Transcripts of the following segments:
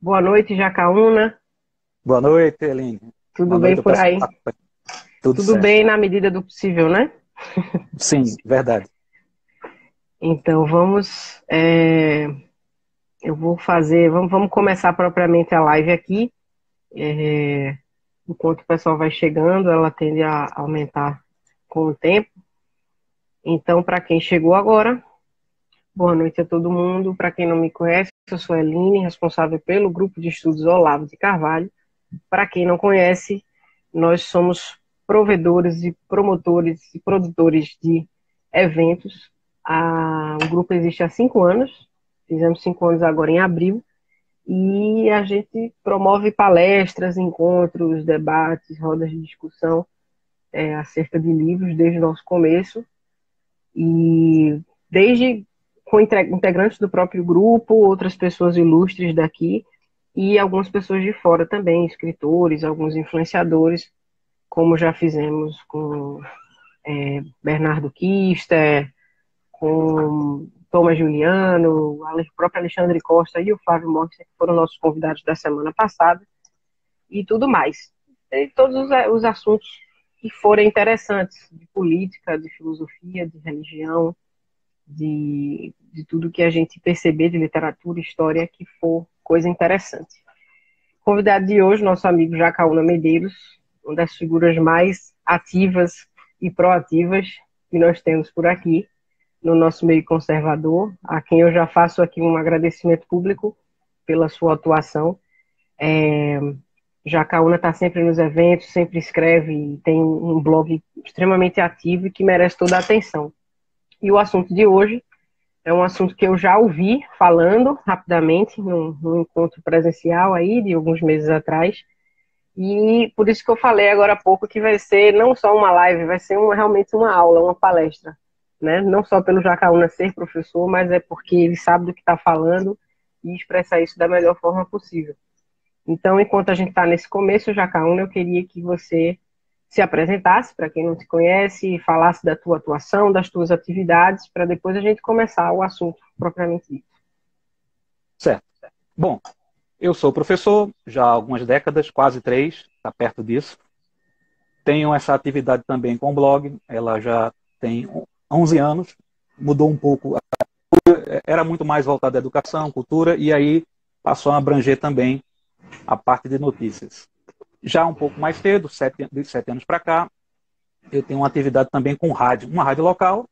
Boa noite, Jacaúna. Boa noite, Eline. Tudo Boa bem noite, eu por peço aí? tudo Tudo certo. bem na medida do possível, né? Sim, verdade. Então eu vou fazer, vamos começar propriamente a live aqui. É, Enquanto o pessoal vai chegando, ela tende a aumentar com o tempo. Então, para quem chegou agora, boa noite a todo mundo. Para quem não me conhece, eu sou a Eline, responsável pelo grupo de estudos Olavo de Carvalho. Para quem não conhece, nós somos provedores e promotores e produtores de eventos. O grupo existe há 5 anos, fizemos 5 anos agora em abril, e a gente promove palestras, encontros, debates, rodas de discussão acerca de livros desde o nosso começo, e desde com integrantes do próprio grupo, outras pessoas ilustres daqui, e algumas pessoas de fora também, escritores, alguns influenciadores, como já fizemos com Bernardo Kister, com Thomas Juliano, o próprio Alexandre Costa e o Flávio Mortes, que foram nossos convidados da semana passada, e tudo mais. E todos os assuntos que forem interessantes, de política, de filosofia, de religião, de tudo que a gente perceber de literatura, história, que for coisa interessante. Convidado de hoje, nosso amigo Jacaúna Medeiros, uma das figuras mais ativas e proativas que nós temos por aqui, no nosso meio conservador, a quem eu já faço aqui um agradecimento público pela sua atuação. Jacaúna está sempre nos eventos, sempre escreve, tem um blog extremamente ativo e que merece toda a atenção. E o assunto de hoje é um assunto que eu já ouvi falando rapidamente num encontro presencial aí de alguns meses atrás. E por isso que eu falei agora há pouco que vai ser não só uma live, vai ser realmente uma aula, uma palestra, né? Não só pelo Jacaúna ser professor, mas é porque ele sabe do que está falando e expressar isso da melhor forma possível. Então, enquanto a gente está nesse começo, Jacaúna, eu queria que você se apresentasse para quem não te conhece, falasse da tua atuação, das tuas atividades, para depois a gente começar o assunto propriamente dito. Certo. Bom, eu sou professor já há algumas décadas, quase 3, está perto disso. Tenho essa atividade também com o blog, ela já tem 11 anos, mudou um pouco, era muito mais voltada à educação, cultura, e aí passou a abranger também a parte de notícias. Já um pouco mais cedo, de 7 anos para cá, eu tenho uma atividade também com rádio, uma rádio local,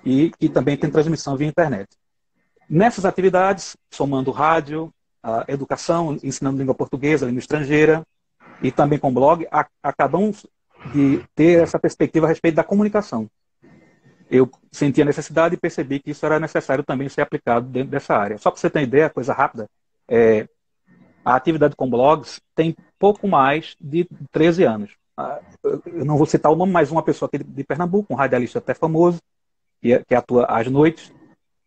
e que também tem transmissão via internet. Nessas atividades, somando rádio, a educação, ensinando língua portuguesa, língua estrangeira, e também com blog, acabamos de ter essa perspectiva a respeito da comunicação. Eu senti a necessidade e percebi que isso era necessário também ser aplicado dentro dessa área. Só para você ter ideia, coisa rápida, a atividade com blogs tem pouco mais de 13 anos. Eu não vou citar o nome, mas uma pessoa aqui de Pernambuco, um radialista até famoso, que atua às noites,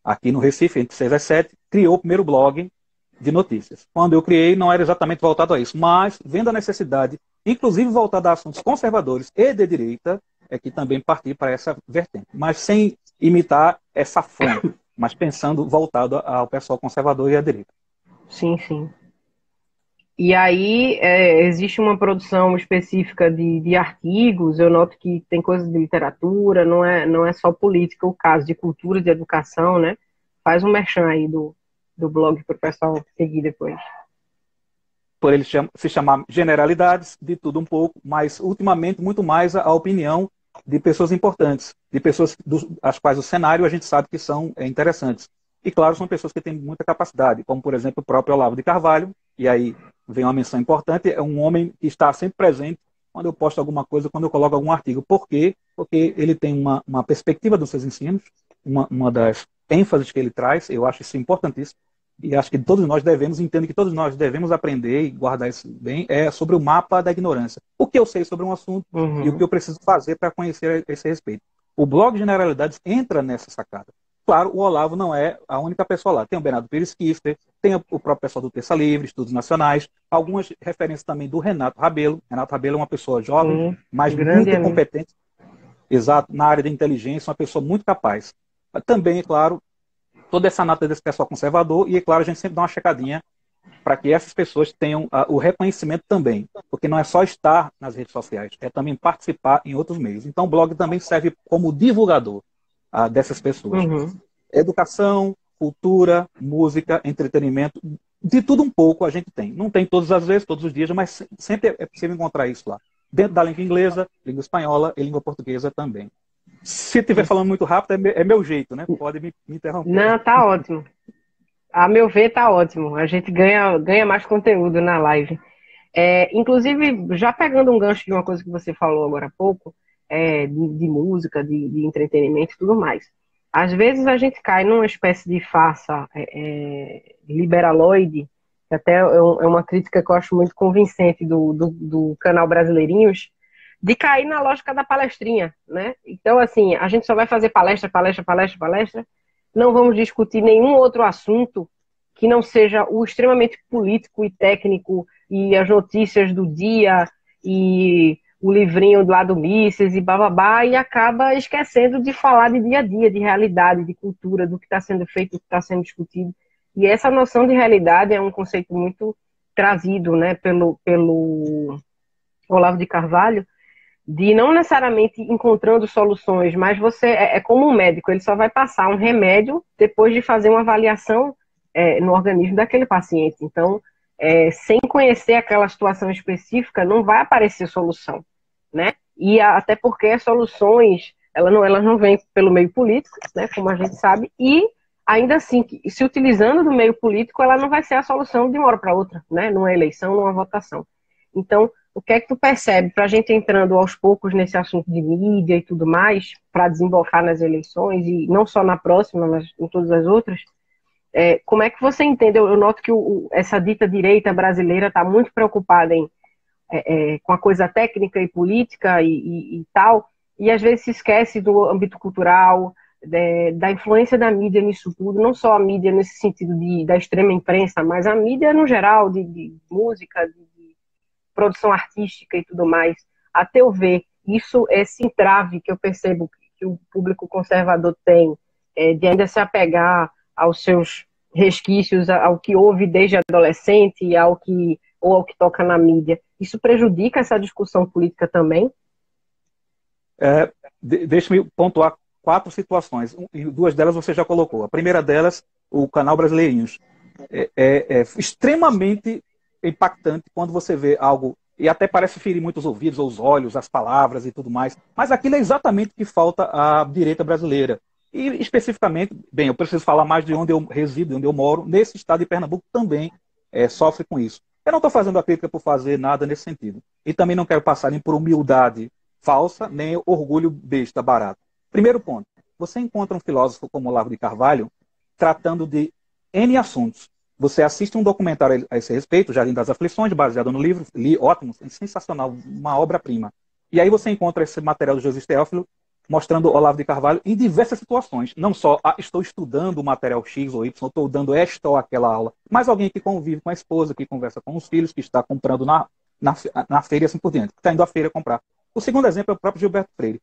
aqui no Recife, entre 6 às 7, criou o primeiro blog de notícias. Quando eu criei, não era exatamente voltado a isso, mas vendo a necessidade, inclusive voltada a assuntos conservadores e de direita, é que também parti para essa vertente. Mas sem imitar essa fonte, mas pensando voltado ao pessoal conservador e à direita. Sim, sim. E aí existe uma produção específica de artigos, eu noto que tem coisas de literatura, não é só política o caso, de cultura, de educação, né? Faz um merchan aí do blog para o pessoal seguir depois. Por ele se chamar generalidades, de tudo um pouco, mas ultimamente muito mais a opinião de pessoas importantes, de pessoas as quais o cenário a gente sabe que são interessantes. E claro, são pessoas que têm muita capacidade, como por exemplo o próprio Olavo de Carvalho, e aí vem uma menção importante, é um homem que está sempre presente quando eu posto alguma coisa, quando eu coloco algum artigo. Por quê? Porque ele tem uma perspectiva dos seus ensinos, uma das ênfases que ele traz, eu acho isso importantíssimo, e acho que todos nós devemos, entendo que todos nós devemos aprender e guardar isso bem, é sobre o mapa da ignorância. O que eu sei sobre um assunto e o que Uhum. eu preciso fazer para conhecer esse respeito. O blog Generalidades entra nessa sacada. Claro, o Olavo não é a única pessoa lá. Tem o Bernardo Pires Kister, tem o próprio pessoal do Terça Livre, Estudos Nacionais, algumas referências também do Renato Rabelo. Renato Rabelo é uma pessoa jovem, Sim, mas grande muito amigo. competente, exato, na área da inteligência, uma pessoa muito capaz. Também, é claro, toda essa nata desse pessoal conservador, e é claro, a gente sempre dá uma checadinha para que essas pessoas tenham o reconhecimento também, porque não é só estar nas redes sociais, é também participar em outros meios. Então, o blog também serve como divulgador dessas pessoas. Uhum. Educação, cultura, música, entretenimento, de tudo um pouco a gente tem. Não tem todas as vezes, todos os dias, mas sempre é possível encontrar isso lá. Dentro da língua inglesa, língua espanhola e língua portuguesa também. Se estiver falando muito rápido, é meu jeito, né? Pode me interromper. Não, tá ótimo. A meu ver, tá ótimo. A gente ganha mais conteúdo na live. Inclusive, já pegando um gancho de uma coisa que você falou agora há pouco, de música, de entretenimento e tudo mais. Às vezes a gente cai numa espécie de farsa liberaloide, que até é uma crítica que eu acho muito convincente do canal Brasileirinhos, de cair na lógica da palestrinha, né? Então, assim, a gente só vai fazer palestra, palestra, palestra, palestra, não vamos discutir nenhum outro assunto que não seja o extremamente político e técnico e as notícias do dia e o livrinho lá do Mises e bababá, e acaba esquecendo de falar de dia a dia, de realidade, de cultura, do que está sendo feito, do que está sendo discutido. E essa noção de realidade é um conceito muito trazido, né, pelo Olavo de Carvalho, de não necessariamente encontrando soluções, mas você é como um médico, ele só vai passar um remédio depois de fazer uma avaliação no organismo daquele paciente. Então, sem conhecer aquela situação específica, não vai aparecer solução, né? E até porque as soluções, elas não vêm pelo meio político, né, como a gente sabe, e ainda assim, se utilizando do meio político, ela não vai ser a solução de uma hora para outra, né, numa eleição, numa votação. Então, o que é que tu percebe, para a gente entrando aos poucos nesse assunto de mídia e tudo mais, para desembocar nas eleições, e não só na próxima, mas em todas as outras, como é que você entende? Eu noto que essa dita direita brasileira está muito preocupada com a coisa técnica e política e tal, e às vezes se esquece do âmbito cultural, da influência da mídia nisso tudo, não só a mídia nesse sentido da extrema imprensa, mas a mídia no geral, de música, de produção artística e tudo mais. A teu ver, isso é esse entrave que eu percebo que o público conservador tem, de ainda se apegar aos seus resquícios, ao que houve desde adolescente ou ao que toca na mídia. Isso prejudica essa discussão política também? Deixa-me pontuar 4 situações. E 2 delas você já colocou. A primeira delas, o canal Brasileirinhos. É extremamente impactante quando você vê algo, e até parece ferir muito os ouvidos, ou os olhos, as palavras e tudo mais, mas aquilo é exatamente o que falta à direita brasileira. E especificamente, bem, eu preciso falar mais de onde eu resido, de onde eu moro, nesse estado de Pernambuco também sofre com isso. Eu não estou fazendo a crítica por fazer nada nesse sentido. E também não quero passar nem por humildade falsa, nem orgulho besta, barato. Primeiro ponto, você encontra um filósofo como Olavo de Carvalho tratando de N assuntos. Você assiste um documentário a esse respeito, Jardim das Aflições, baseado no livro, li, ótimo, sensacional, uma obra-prima. E aí você encontra esse material do José Teófilo mostrando Olavo de Carvalho em diversas situações. Não só estou estudando o material X ou Y, estou dando esta ou aquela aula, mas alguém que convive com a esposa, que conversa com os filhos, que está comprando na feira e assim por diante, que está indo à feira comprar. O segundo exemplo é o próprio Gilberto Freire,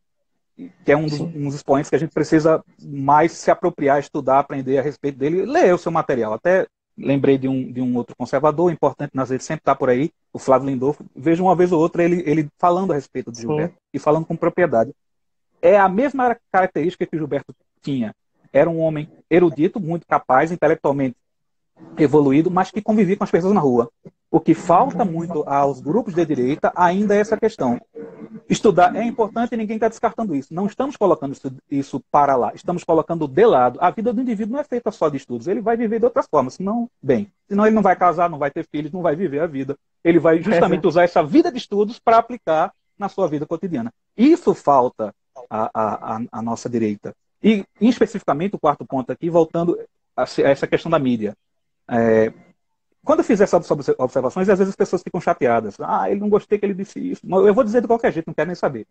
que é um dos expoentes que a gente precisa mais se apropriar, estudar, aprender a respeito dele, ler o seu material. Até lembrei de um outro conservador importante nas redes, sempre está por aí, o Flávio Lindolfo. Vejo uma vez ou outra ele falando a respeito de Gilberto e falando com propriedade. É a mesma característica que o Gilberto tinha. Era um homem erudito, muito capaz, intelectualmente evoluído, mas que convivia com as pessoas na rua. O que falta muito aos grupos de direita ainda é essa questão. Estudar é importante e ninguém está descartando isso. Não estamos colocando isso para lá. Estamos colocando de lado. A vida do indivíduo não é feita só de estudos. Ele vai viver de outras formas. Senão ele não vai casar, não vai ter filhos, não vai viver a vida. Ele vai justamente usar essa vida de estudos para aplicar na sua vida cotidiana. Isso falta à nossa direita. E, especificamente, o quarto ponto aqui, voltando a essa questão da mídia. Quando eu fiz essas observações, às vezes as pessoas ficam chateadas. Ele não gostei que ele disse isso. Eu vou dizer de qualquer jeito, não quero nem saber.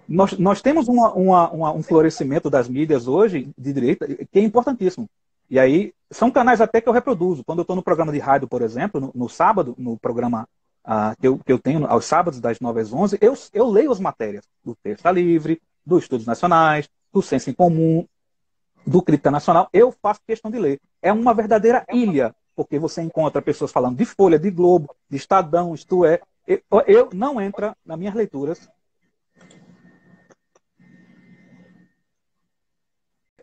Nós temos um florescimento das mídias hoje, de direita, que é importantíssimo. E aí, são canais até que eu reproduzo. Quando eu estou no programa de rádio, por exemplo, no sábado, no programa que eu tenho aos sábados, das 9 às 11, eu leio as matérias do Terça Livre, do Estudos Nacionais, do Senso em Comum, do Crítica Nacional. Eu faço questão de ler. É uma verdadeira ilha porque você encontra pessoas falando de Folha, de Globo, de Estadão, isto é. Eu não entra nas minhas leituras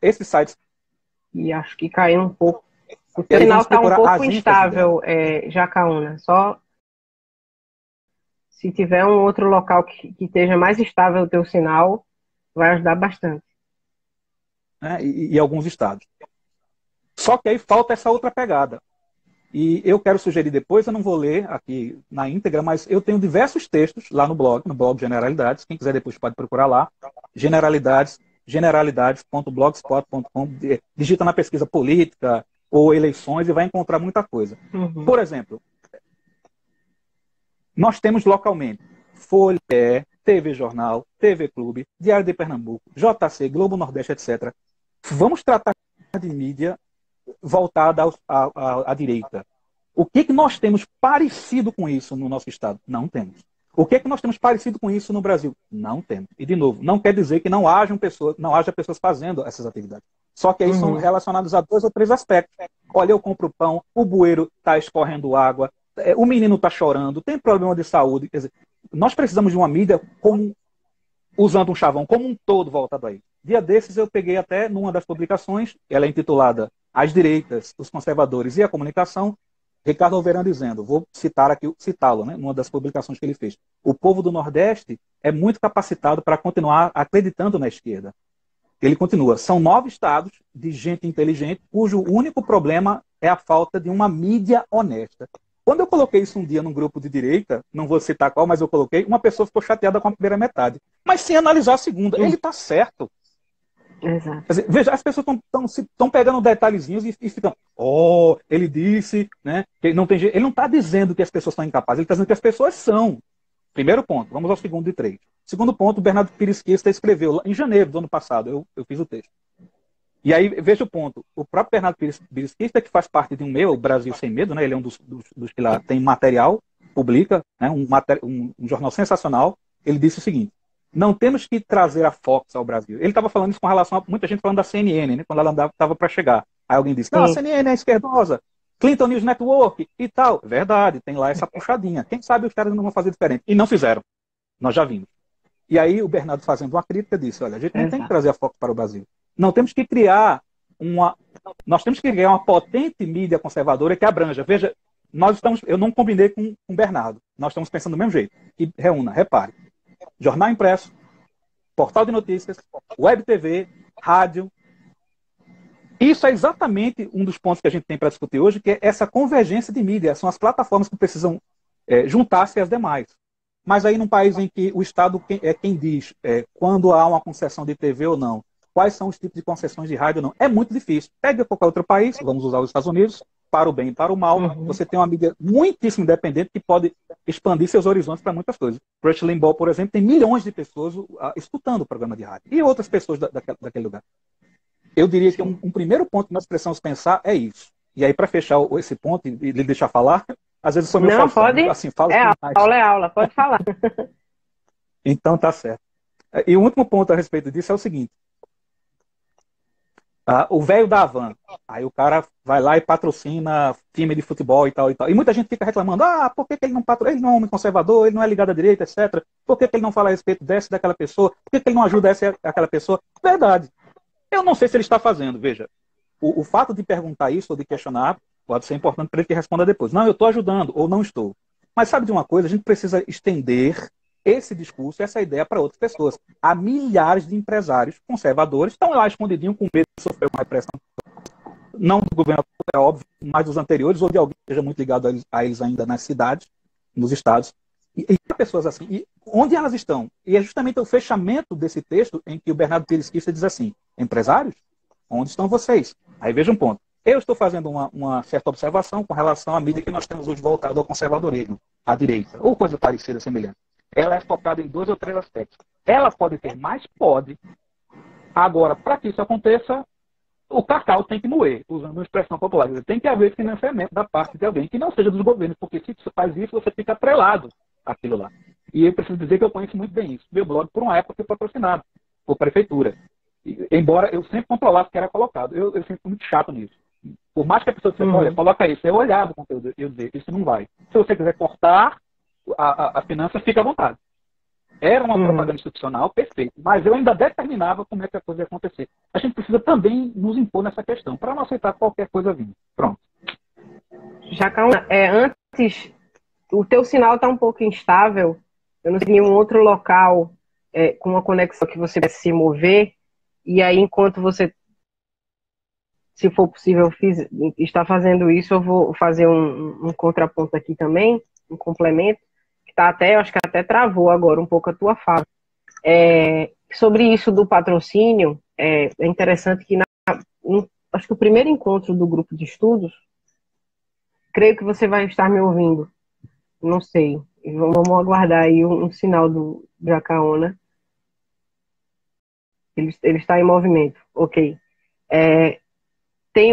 esses sites. E acho que caiu um pouco. O E aí sinal vamos está um procurar pouco as ênfases dela. instável, Jacaúna. Só se tiver um outro local que esteja mais estável o teu sinal, vai ajudar bastante. Né, e alguns estados. Só que aí falta essa outra pegada. E eu quero sugerir depois, eu não vou ler aqui na íntegra, mas eu tenho diversos textos lá no blog Generalidades, quem quiser depois pode procurar lá, generalidades.blogspot.com, digita na pesquisa política ou eleições e vai encontrar muita coisa. Uhum. Por exemplo, nós temos localmente Folha, TV Jornal, TV Clube, Diário de Pernambuco, JC, Globo Nordeste, etc. Vamos tratar de mídia voltada à direita. O que nós temos parecido com isso no nosso estado? Não temos. O que nós temos parecido com isso no Brasil? Não temos. E, de novo, não quer dizer que não haja pessoas fazendo essas atividades. Só que aí são relacionados a 2 ou 3 aspectos. Olha, eu compro pão, o bueiro está escorrendo água, o menino está chorando, tem problema de saúde. Quer dizer, nós precisamos de uma mídia usando um chavão como um todo voltado aí. Dia desses eu peguei até numa das publicações, ela é intitulada As Direitas, os Conservadores e a Comunicação, Ricardo Alverã dizendo, vou citá-lo, né, numa das publicações que ele fez. O povo do Nordeste é muito capacitado para continuar acreditando na esquerda. Ele continua, são 9 estados de gente inteligente, cujo único problema é a falta de uma mídia honesta. Quando eu coloquei isso um dia num grupo de direita, não vou citar qual, mas eu coloquei, uma pessoa ficou chateada com a primeira metade. Mas sem analisar a segunda, ele está certo. Exato. Quer dizer, veja, as pessoas estão pegando detalhezinhos e ficam, ele disse, né, que não tem jeito. Ele não está dizendo que as pessoas são incapazes, ele está dizendo que as pessoas são. Primeiro ponto, vamos ao segundo de 3. Segundo ponto, o Bernardo Pires Quista escreveu em janeiro do ano passado, eu fiz o texto. E aí, veja o ponto, o próprio Bernardo Pires Quista, que faz parte de um o Brasil Sem Medo, né, ele é um dos que lá tem material, publica, né, um jornal sensacional, ele disse o seguinte, não temos que trazer a Fox ao Brasil. Ele estava falando isso com relação a muita gente falando da CNN, né, quando ela estava para chegar. Aí alguém disse, não, a CNN é esquerdosa, Clinton News Network e tal. Verdade, tem lá essa puxadinha. Quem sabe os caras não vão fazer diferente. E não fizeram. Nós já vimos. E aí o Bernardo, fazendo uma crítica, disse, olha, a gente não tem que trazer a Fox para o Brasil. Não temos que criar nós temos que criar uma potente mídia conservadora que abranja. Veja, eu não combinei com o Bernardo. Nós estamos pensando do mesmo jeito. E reúna, repare. Jornal impresso, portal de notícias, web TV, rádio. Isso é exatamente um dos pontos que a gente tem para discutir hoje, que é essa convergência de mídia. São as plataformas que precisam juntar-se às demais. Mas aí num país em que o Estado é quem diz quando há uma concessão de TV ou não, quais são os tipos de concessões de rádio ou não, é muito difícil. Pega qualquer outro país, vamos usar os Estados Unidos, para o bem e para o mal, você tem uma mídia muitíssimo independente que pode expandir seus horizontes para muitas coisas. Rush Limbaugh, por exemplo, tem milhões de pessoas escutando o programa de rádio. E outras pessoas daquele lugar. Eu diria que um primeiro ponto que nós precisamos pensar é isso. E aí, para fechar esse ponto e lhe deixar falar, às vezes eu sou meio Não, pode. Assim, falo Aula, pode falar. Então, tá certo. E o último ponto a respeito disso é o seguinte. O velho da Havan, aí o cara vai lá e patrocina time de futebol e tal e tal. E muita gente fica reclamando, por que ele não patrocina? Ele não é um homem conservador, ele não é ligado à direita, etc. Por que ele não fala a respeito dessa e daquela pessoa? Por que ele não ajuda essa e aquela pessoa? Verdade. Eu não sei se ele está fazendo, veja. O fato de perguntar isso ou de questionar pode ser importante para ele que responda depois. Não, eu estou ajudando ou não estou. Mas sabe de uma coisa? A gente precisa estender esse discurso, essa ideia para outras pessoas. Há milhares de empresários conservadores que estão lá escondidinho com medo de sofrer uma repressão. Não do governo, é óbvio, mas dos anteriores, ou de alguém que seja muito ligado a eles ainda nas cidades, nos estados. E pessoas assim. E onde elas estão? E é justamente o fechamento desse texto em que o Bernardo Pires Quista diz assim, empresários, onde estão vocês? Aí veja um ponto. Eu estou fazendo uma certa observação com relação à mídia que nós temos hoje voltado ao conservadorismo, à direita, ou coisa parecida, semelhante. Ela é focada em 2 ou 3 aspectos. Ela pode ter mais? Pode. Agora, para que isso aconteça, o cacau tem que moer, usando uma expressão popular. Tem que haver financiamento da parte de alguém que não seja dos governos, porque se você faz isso, você fica atrelado àquilo lá. E eu preciso dizer que eu conheço muito bem isso. Meu blog, por uma época, foi patrocinado por prefeitura. Embora eu sempre controlasse que era colocado. Eu sempre fui muito chato nisso. Por mais que a pessoa dissesse, olha, coloca isso, eu olhava o conteúdo, eu dizia, isso não vai. Se você quiser cortar a finança, fica à vontade. Era uma propaganda institucional, perfeito, mas eu ainda determinava como é que a coisa ia acontecer. A gente precisa também nos impor nessa questão, para não aceitar qualquer coisa vindo. Pronto. Jacaúna, antes, o teu sinal está um pouco instável, eu não sei nenhum outro local com uma conexão que você vai se mover, e aí enquanto você, se for possível, está fazendo isso, eu vou fazer um contraponto aqui também, um complemento, que tá acho que até travou agora um pouco a tua fala. Sobre isso do patrocínio, é interessante que acho que o primeiro encontro do grupo de estudos, creio que você vai estar me ouvindo, não sei, vamos aguardar aí um sinal do Jacaúna. Ele está em movimento, ok.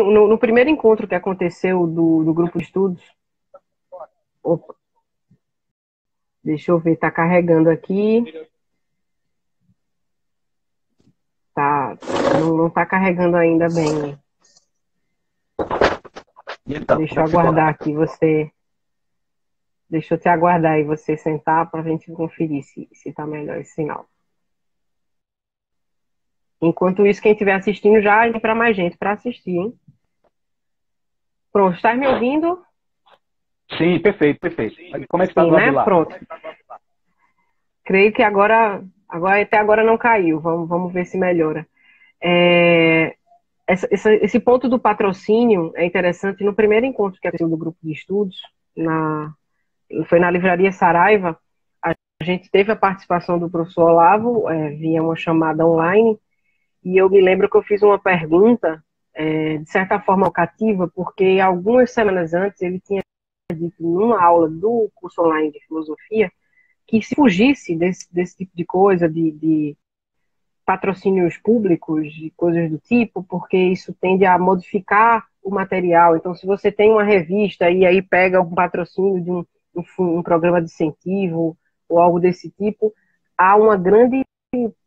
No primeiro encontro que aconteceu do grupo de estudos, opa, deixa eu ver, está carregando aqui. Tá, não está carregando ainda bem. Então, Deixa eu aguardar aqui você. Deixa eu te aguardar e você sentar para a gente conferir se está melhor esse sinal. Enquanto isso, quem estiver assistindo já entra para mais gente para assistir, hein? Pronto, está me ouvindo? Sim, perfeito, perfeito. Como é que está do lado de lá? Pronto. Creio que até agora não caiu. Vamos ver se melhora. Esse ponto do patrocínio é interessante. No primeiro encontro que aconteceu do grupo de estudos, foi na Livraria Saraiva, a gente teve a participação do professor Olavo via uma chamada online, e eu me lembro que eu fiz uma pergunta, de certa forma locativa, porque algumas semanas antes ele tinha dito numa aula do curso online de filosofia que se fugisse desse tipo de coisa, de patrocínios públicos, de coisas do tipo, porque isso tende a modificar o material. Então, se você tem uma revista e aí pega um patrocínio de um programa de incentivo ou algo desse tipo, há uma grande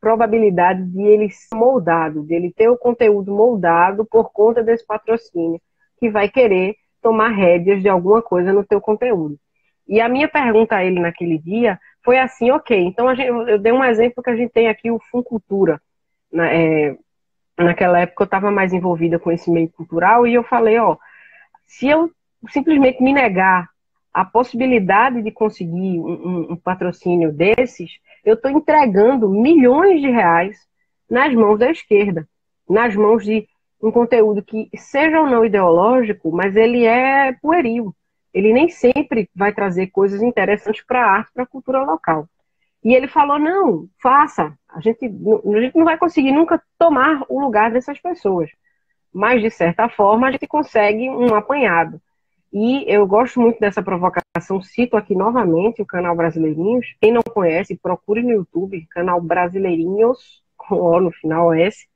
probabilidade de ele ser moldado, de ele ter o conteúdo moldado por conta desse patrocínio, que vai querer tomar rédeas de alguma coisa no teu conteúdo. E a minha pergunta a ele naquele dia foi assim, ok, então eu dei um exemplo que a gente tem aqui o Funcultura. Naquela época eu estava mais envolvida com esse meio cultural e eu falei, se eu simplesmente me negar a possibilidade de conseguir um patrocínio desses, eu estou entregando milhões de reais nas mãos da esquerda, nas mãos de um conteúdo que seja ou não ideológico, mas ele é pueril. Ele nem sempre vai trazer coisas interessantes para a arte, para a cultura local. E ele falou, não, faça. A gente não vai conseguir nunca tomar o lugar dessas pessoas. Mas, de certa forma, a gente consegue um apanhado. E eu gosto muito dessa provocação, cito aqui novamente o canal Brasileirinhos. Quem não conhece, procure no YouTube, canal Brasileirinhos, com O no final, S,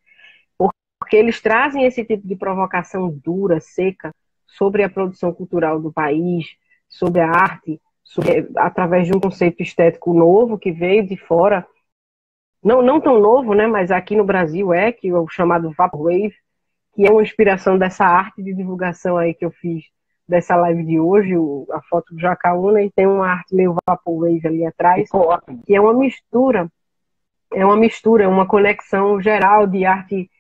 porque eles trazem esse tipo de provocação dura, seca, sobre a produção cultural do país, sobre a arte, através de um conceito estético novo que veio de fora, não tão novo, né, mas aqui no Brasil que é o chamado Vaporwave, que é uma inspiração dessa arte de divulgação aí que eu fiz dessa live de hoje, a foto do Jacaúna, e tem uma arte meio Vaporwave ali atrás, que é uma mistura, uma conexão geral de arte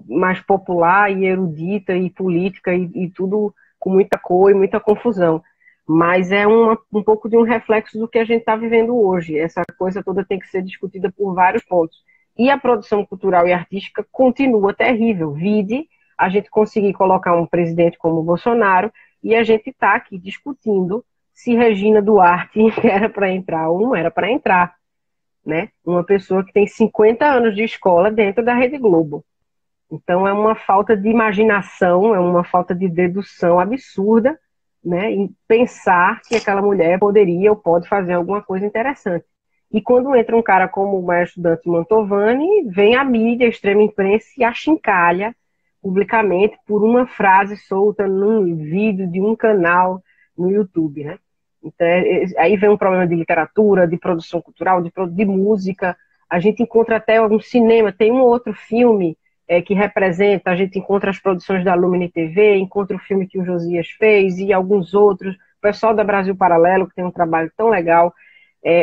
mais popular e erudita e política e tudo com muita cor e muita confusão. Mas é um pouco de um reflexo do que a gente está vivendo hoje. Essa coisa toda tem que ser discutida por vários pontos. E a produção cultural e artística continua terrível. Vide a gente conseguir colocar um presidente como o Bolsonaro e a gente está aqui discutindo se Regina Duarte era para entrar ou não era para entrar. Né? Uma pessoa que tem 50 anos de escola dentro da Rede Globo. Então é uma falta de imaginação, é uma falta de dedução absurda, né, em pensar que aquela mulher poderia ou pode fazer alguma coisa interessante. E quando entra um cara como o maestro Dante Mantovani, vem a mídia, a extrema imprensa e achincalha publicamente por uma frase solta num vídeo de um canal no YouTube, né? Então, aí vem um problema de literatura, de produção cultural, de música. A gente encontra até algum cinema, tem um outro filme que representa, a gente encontra as produções da Lumine TV, encontra o filme que o Josias fez e alguns outros, o pessoal da Brasil Paralelo, que tem um trabalho tão legal,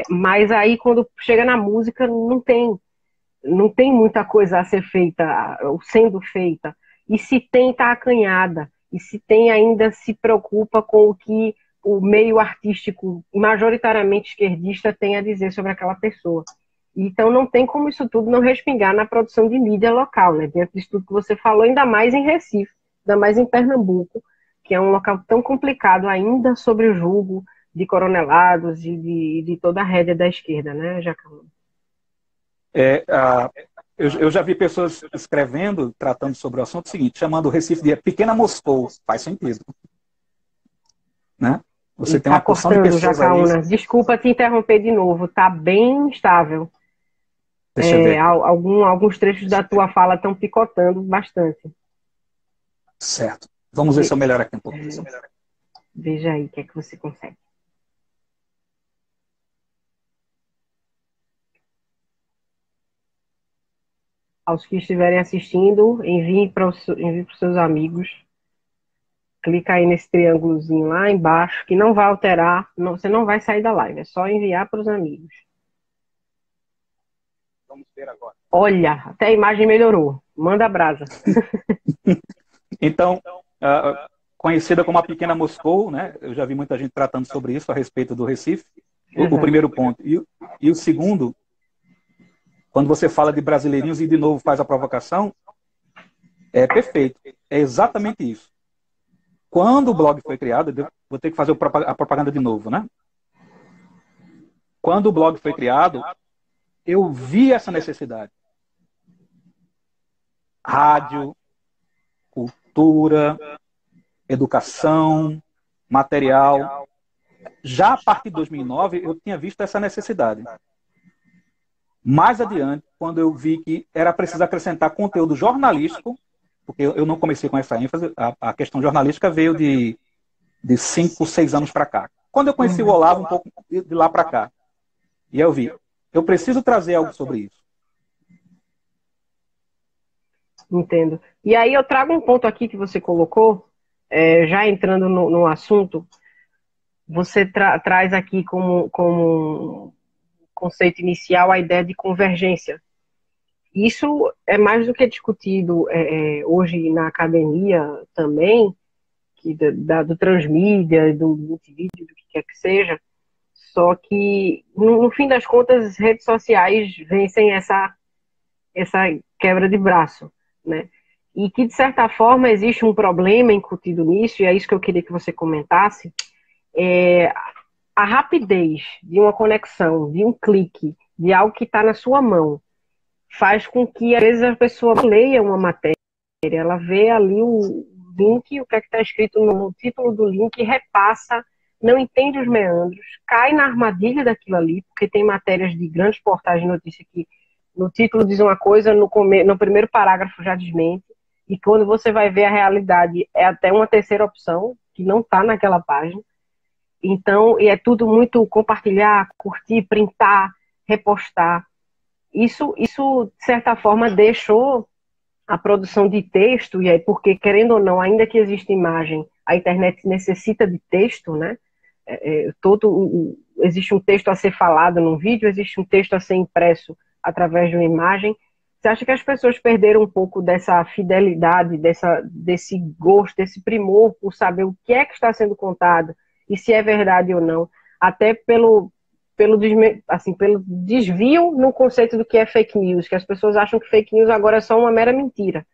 mas aí quando chega na música não tem muita coisa a ser feita, ou sendo feita, e se tem, está acanhada, e se tem ainda se preocupa com o que o meio artístico, majoritariamente esquerdista, tem a dizer sobre aquela pessoa. Então não tem como isso tudo não respingar na produção de mídia local, né? Dentro disso tudo que você falou, ainda mais em Recife, ainda mais em Pernambuco, que é um local tão complicado ainda sobre o julgo de coronelados e de toda a rédea da esquerda, né, Jacqueline? Eu já vi pessoas escrevendo, tratando sobre o assunto seguinte, chamando o Recife de Pequena Moscou. Faz sentido. Né? Você tem Está uma porção de cortando, pessoas aí. Jacaúna. Desculpa te interromper de novo, tá bem instável. Deixa eu ver. Alguns trechos da tua fala estão picotando bastante. Certo. Vamos ver se eu melhoro aqui um pouco. Veja aí o que é que você consegue. Aos que estiverem assistindo, envie para os seus amigos. Clica aí nesse triângulozinho lá embaixo, que não vai alterar, você não vai sair da live, é só enviar para os amigos. Vamos ver agora. Olha, até a imagem melhorou. Manda brasa. Então, conhecida como a Pequena Moscou, né? Eu já vi muita gente tratando sobre isso a respeito do Recife. O primeiro ponto. E o segundo, quando você fala de brasileirinhos e de novo faz a provocação, é perfeito. É exatamente isso. Quando o blog foi criado, vou ter que fazer a propaganda de novo, né? Quando o blog foi criado, eu vi essa necessidade. Rádio, cultura, educação, material. Já a partir de 2009, eu tinha visto essa necessidade. Mais adiante, quando eu vi que era preciso acrescentar conteúdo jornalístico, porque eu não comecei com essa ênfase, a questão jornalística veio de 5, 6 anos para cá. Quando eu conheci o Olavo, um pouco de lá para cá. E eu vi, eu preciso trazer algo sobre isso. Entendo. E aí eu trago um ponto aqui que você colocou, já entrando no assunto, você traz aqui como conceito inicial a ideia de convergência. Isso é mais do que discutido hoje na academia também, do transmídia, do multivídeo, do que quer que seja, só que, no fim das contas, as redes sociais vencem essa quebra de braço, né? E que, de certa forma, existe um problema incutido nisso, e é isso que eu queria que você comentasse, a rapidez de uma conexão, de um clique, de algo que está na sua mão, faz com que, às vezes, a pessoa leia uma matéria, ela vê ali o link, o que é que está escrito no título do link, repassa, não entende os meandros, cai na armadilha daquilo ali, porque tem matérias de grandes portais de notícia que no título diz uma coisa, no primeiro parágrafo já desmente, e quando você vai ver a realidade é até uma terceira opção, que não está naquela página. Então, e é tudo muito compartilhar, curtir, printar, repostar. Isso, de certa forma, deixou a produção de texto, e aí, porque, querendo ou não, ainda que exista imagem, a internet necessita de texto, né? Existe um texto a ser falado num vídeo, existe um texto a ser impresso através de uma imagem. Você acha que as pessoas perderam um pouco dessa fidelidade, desse gosto, desse primor por saber o que é que está sendo contado e se é verdade ou não, até pelo desvio no conceito do que é fake news, que as pessoas acham que fake news agora é só uma mera mentira,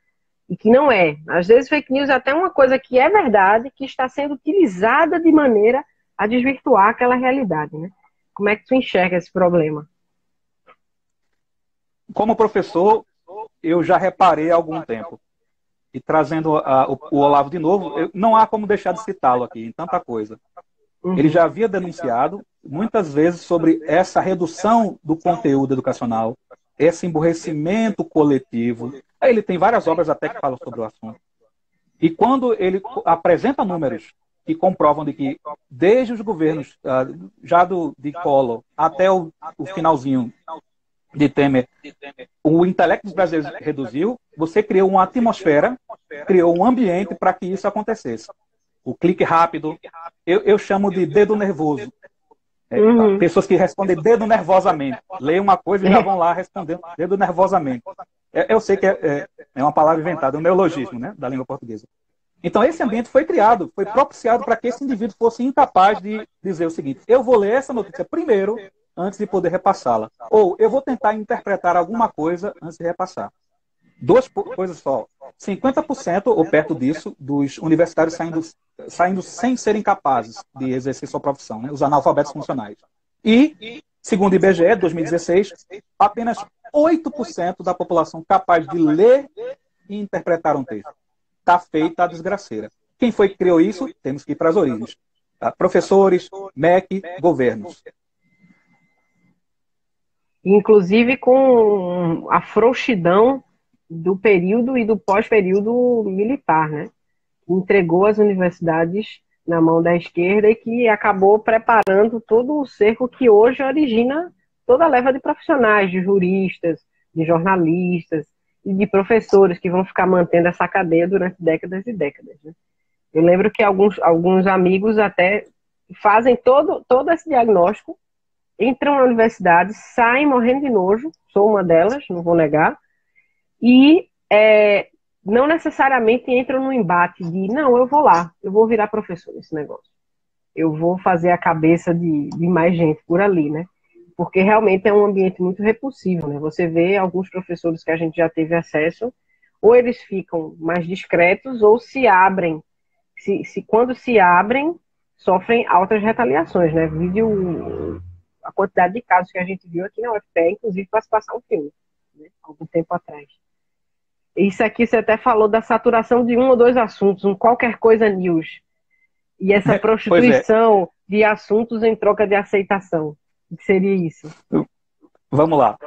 e que não é. Às vezes fake news é até uma coisa que é verdade, que está sendo utilizada de maneira a desvirtuar aquela realidade, né? Como é que tu enxerga esse problema? Como professor, eu já reparei há algum tempo. E trazendo o Olavo de novo, não há como deixar de citá-lo aqui, em tanta coisa. Ele já havia denunciado muitas vezes sobre essa redução do conteúdo educacional, esse emburrecimento coletivo. Ele tem várias obras até que falam sobre o assunto. E quando ele apresenta números que comprovam de que, desde os governos, já de Collor até o finalzinho de Temer, o intelecto dos brasileiros reduziu, você criou uma atmosfera, criou um ambiente para que isso acontecesse. O clique rápido, eu chamo de dedo nervoso. Pessoas que respondem dedo nervosamente. Leem uma coisa e já vão lá respondendo dedo nervosamente. Eu sei que é uma palavra inventada, um neologismo, né, da língua portuguesa. Então, esse ambiente foi criado, foi propiciado para que esse indivíduo fosse incapaz de dizer o seguinte: eu vou ler essa notícia primeiro, antes de poder repassá-la. Ou eu vou tentar interpretar alguma coisa antes de repassar. Duas coisas só. 50% ou perto disso dos universitários saindo sem serem capazes de exercer sua profissão, né? Os analfabetos funcionais. E, segundo o IBGE, 2016, apenas 8% da população capaz de ler e interpretar um texto. Está feita a desgraceira. Quem foi que criou isso? Temos que ir para as origens. Tá? Professores, MEC, governos. Inclusive com a frouxidão do período e do pós-período militar, né? Entregou as universidades na mão da esquerda e que acabou preparando todo o cerco que hoje origina toda a leva de profissionais, de juristas, de jornalistas e de professores que vão ficar mantendo essa cadeia durante décadas e décadas, né? Eu lembro que alguns amigos até fazem todo esse diagnóstico, entram na universidade, saem morrendo de nojo, sou uma delas, não vou negar, e não necessariamente entram no embate de, não, eu vou lá, eu vou virar professor nesse negócio. Eu vou fazer a cabeça de mais gente por ali, né? Porque realmente é um ambiente muito repulsivo, né? Você vê alguns professores que a gente já teve acesso, ou eles ficam mais discretos, ou se abrem. Quando se abrem, sofrem altas retaliações, né? A quantidade de casos que a gente viu aqui na UFPE, inclusive para se passar um filme, né? Algum tempo atrás. Isso aqui você até falou da saturação de um ou dois assuntos, um qualquer coisa news. E essa prostituição de assuntos em troca de aceitação. O que seria isso? Vamos lá.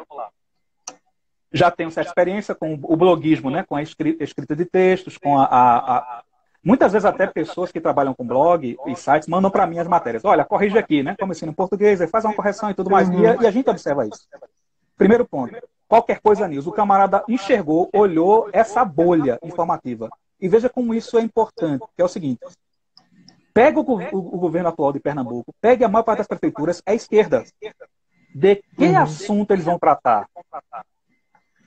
Já tenho certa experiência com o bloguismo, né? Com a escrita de textos, com muitas vezes até pessoas que trabalham com blog e sites mandam para mim as matérias. Olha, corrige aqui, né? Como ensino em português, aí faz uma correção e tudo mais. E a gente observa isso. Primeiro ponto. Qualquer coisa news. O camarada enxergou, olhou essa bolha informativa. E veja como isso é importante, que é o seguinte. Pega o governo atual de Pernambuco, pegue a maior parte das prefeituras, é esquerda. De que assunto eles vão tratar?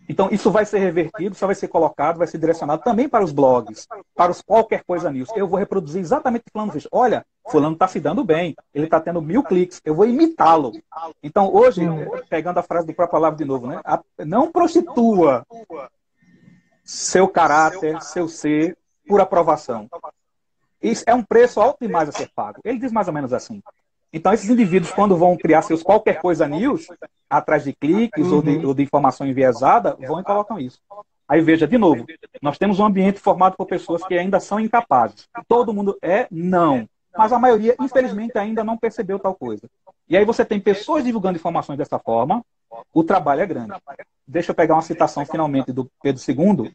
Então, isso vai ser revertido, isso vai ser colocado, vai ser direcionado também para os blogs, para os qualquer coisa news. Eu vou reproduzir exatamente o que fulano fez. Olha, fulano está se dando bem, ele está tendo 1000 cliques, eu vou imitá-lo. Então, hoje, pegando a frase do próprio Olavo de novo, né? Não prostitua seu caráter, seu ser, por aprovação. Isso é um preço alto demais a ser pago. Ele diz mais ou menos assim. Então, esses indivíduos, quando vão criar seus qualquer coisa news, atrás de cliques ou de informação enviesada, vão e colocam isso. Aí veja, de novo, nós temos um ambiente formado por pessoas que ainda são incapazes. Todo mundo não. Mas a maioria, infelizmente, ainda não percebeu tal coisa. E aí você tem pessoas divulgando informações dessa forma, o trabalho é grande. Deixa eu pegar uma citação, finalmente, do Pedro II,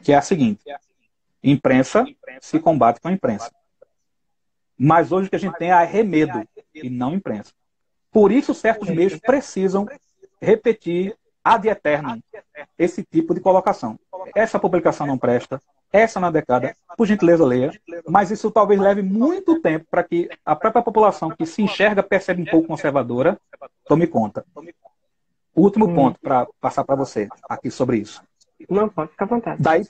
que é a seguinte. Imprensa se combate com a imprensa. Mas hoje o que a gente tem é arremedo e não imprensa. Por isso, certos meios precisam repetir ad eternum esse tipo de colocação. Essa publicação não presta, essa não é adequada, por gentileza leia, mas isso talvez leve muito tempo para que a própria população que se enxerga, percebe um pouco conservadora, tome conta. Último ponto para passar para você aqui sobre isso. Não, pode ficar à vontade.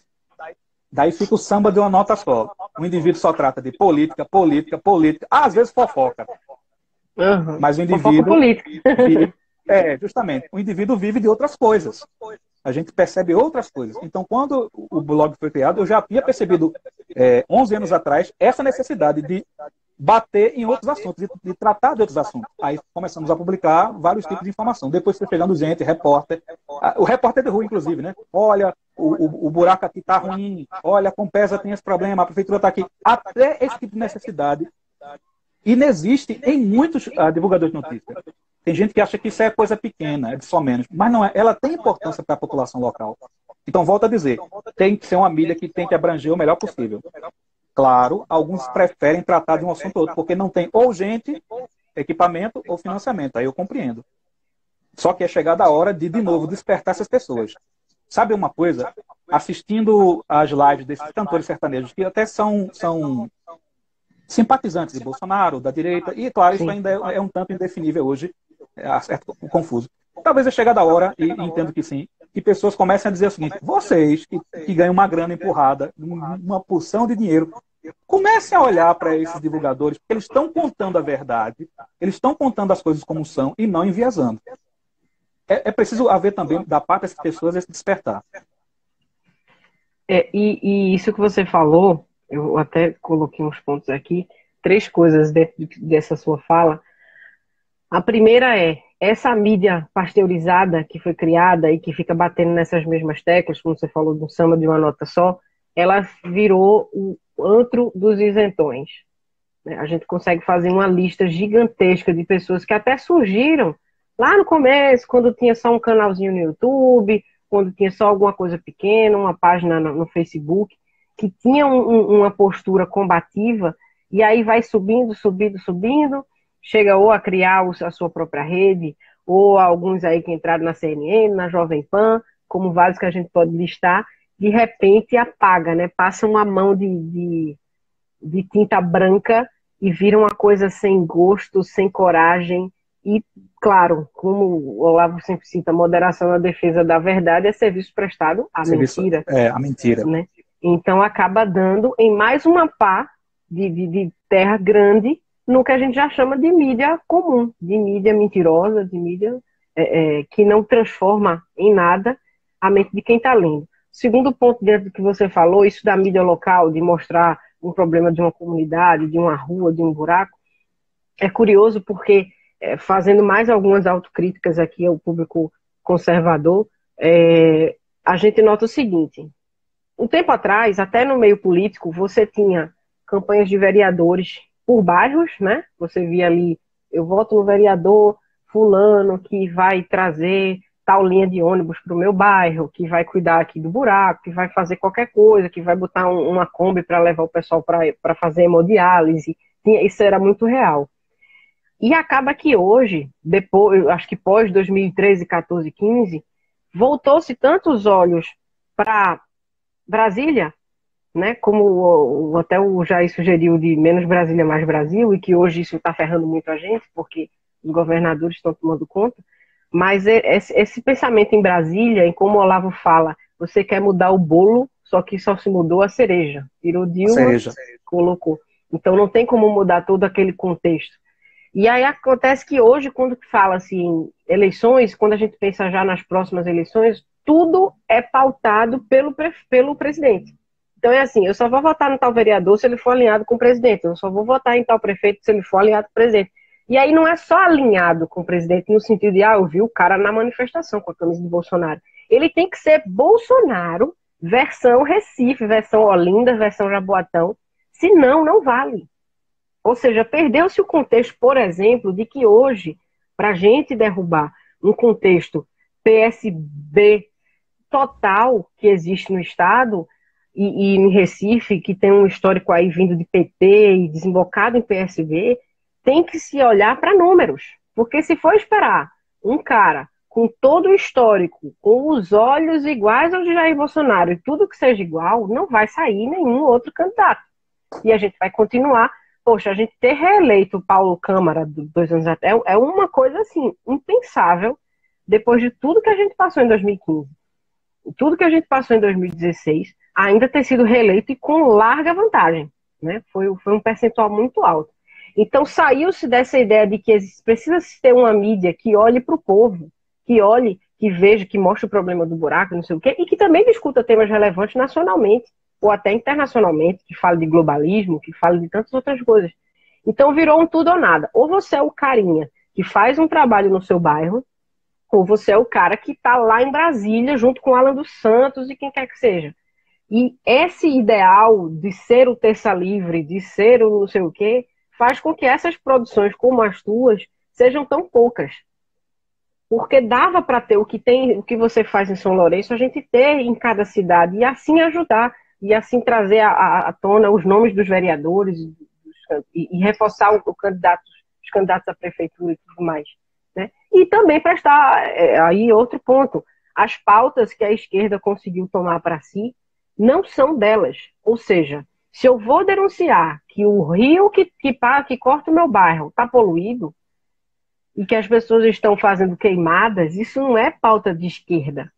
Daí fica o samba de uma nota só. O indivíduo só trata de política, às vezes fofoca. Mas o indivíduo vive, justamente, o indivíduo vive de outras coisas. A gente percebe outras coisas. Então, quando o blog foi criado, eu já tinha percebido, 11 anos atrás, essa necessidade de bater em outros assuntos, de tratar de outros assuntos. Aí começamos a publicar vários tipos de informação. Depois foi chegando gente, repórter. O repórter de rua, inclusive, né? Olha, o buraco aqui está ruim. Olha, a Compesa tem esse problema, a prefeitura está aqui. Até esse tipo de necessidade inexiste em muitos divulgadores de notícias. Tem gente que acha que isso é coisa pequena, é de só menos. Mas não é. Ela tem importância para a população local. Então, volto a dizer, tem que ser uma mídia que tem que abranger o melhor possível. Claro, alguns preferem tratar de um assunto ou outro, porque não tem ou gente, equipamento ou financiamento. Aí eu compreendo. Só que é chegada a hora de novo, despertar essas pessoas. Sabe uma coisa? Assistindo as lives desses cantores sertanejos, que até são simpatizantes de Bolsonaro, da direita, e claro, isso Sim. ainda é um tanto indefinível hoje, é certo, confuso. Talvez é chegada a hora, e entendo que sim, que pessoas comecem a dizer o seguinte: vocês que ganham uma grana empurrada, uma porção de dinheiro, comecem a olhar para esses divulgadores, porque eles estão contando a verdade, eles estão contando as coisas como são e não enviesando. É preciso haver também, da parte dessas pessoas, esse despertar. E isso que você falou, eu até coloquei uns pontos aqui, 3 coisas dentro dessa sua fala. A primeira é, essa mídia pasteurizada que foi criada e que fica batendo nessas mesmas teclas, como você falou do samba de uma nota só, ela virou o antro dos isentões. A gente consegue fazer uma lista gigantesca de pessoas que até surgiram lá no começo, quando tinha só um canalzinho no YouTube, quando tinha só alguma coisa pequena, uma página no Facebook, que tinha uma postura combativa, e aí vai subindo, subindo, subindo, chega ou a criar a sua própria rede, ou alguns aí que entraram na CNN, na Jovem Pan, como vários que a gente pode listar, de repente apaga, né? Passa uma mão de tinta branca e vira uma coisa sem gosto, sem coragem. E, claro, como o Olavo sempre cita, moderação na defesa da verdade é serviço prestado à mentira. A mentira. Né? Então, acaba dando em mais uma pá de terra grande no que a gente já chama de mídia comum, de mídia mentirosa, de mídia que não transforma em nada a mente de quem está lendo. Segundo ponto dentro do que você falou, isso da mídia local, de mostrar um problema de uma comunidade, de uma rua, de um buraco, é curioso porque, fazendo mais algumas autocríticas aqui ao público conservador, a gente nota o seguinte: um tempo atrás, até no meio político, você tinha campanhas de vereadores por bairros, né? Você via ali, eu voto no vereador fulano que vai trazer tal linha de ônibus para o meu bairro, que vai cuidar aqui do buraco, que vai fazer qualquer coisa, que vai botar uma Kombi para levar o pessoal para fazer hemodiálise. Isso era muito real. E acaba que hoje, depois, acho que pós 2013, 14, 15, voltou-se tanto os olhos para Brasília, né, como até o Jair sugeriu, de menos Brasília, mais Brasil, e que hoje isso está ferrando muito a gente, porque os governadores estão tomando conta. Mas esse pensamento em Brasília, em como o Olavo fala, você quer mudar o bolo, só que só se mudou a cereja. Tirou Dilma, colocou. Então não tem como mudar todo aquele contexto. E aí acontece que hoje, quando fala assim, eleições, quando a gente pensa já nas próximas eleições, tudo é pautado pelo presidente. Então é assim, eu só vou votar no tal vereador se ele for alinhado com o presidente, eu só vou votar em tal prefeito se ele for alinhado com o presidente. E aí não é só alinhado com o presidente no sentido de, eu vi o cara na manifestação com a camisa de Bolsonaro. Ele tem que ser Bolsonaro, versão Recife, versão Olinda, versão Jaboatão, senão não vale. Ou seja, perdeu-se o contexto, por exemplo, de que hoje, para a gente derrubar um contexto PSB total que existe no Estado, e em Recife, que tem um histórico aí vindo de PT e desembocado em PSB, tem que se olhar para números. Porque se for esperar um cara com todo o histórico, com os olhos iguais aos de Jair Bolsonaro, e tudo que seja igual, não vai sair nenhum outro candidato. E a gente vai continuar. Poxa, a gente ter reeleito o Paulo Câmara 2 anos atrás é uma coisa assim, impensável, depois de tudo que a gente passou em 2015, tudo que a gente passou em 2016, ainda ter sido reeleito e com larga vantagem, né? Foi um percentual muito alto. Então saiu-se dessa ideia de que precisa ter uma mídia que olhe para o povo, que olhe, que veja, que mostre o problema do buraco, não sei o quê, e que também discuta temas relevantes nacionalmente, ou até internacionalmente, que fale de globalismo, que fale de tantas outras coisas. Então virou um tudo ou nada. Ou você é o carinha que faz um trabalho no seu bairro, ou você é o cara que está lá em Brasília, junto com o Alan dos Santos e quem quer que seja. E esse ideal de ser o terça livre, de ser o não sei o quê, faz com que essas produções como as tuas sejam tão poucas. Porque dava para ter o que você faz em São Lourenço, a gente ter em cada cidade, e assim ajudar, e assim trazer à tona os nomes dos vereadores, e reforçar os candidatos à prefeitura e tudo mais. né? E também prestar, aí outro ponto, as pautas que a esquerda conseguiu tomar para si não são delas. Ou seja, se eu vou denunciar que o rio que corta o meu bairro está poluído e que as pessoas estão fazendo queimadas, isso não é pauta de esquerda.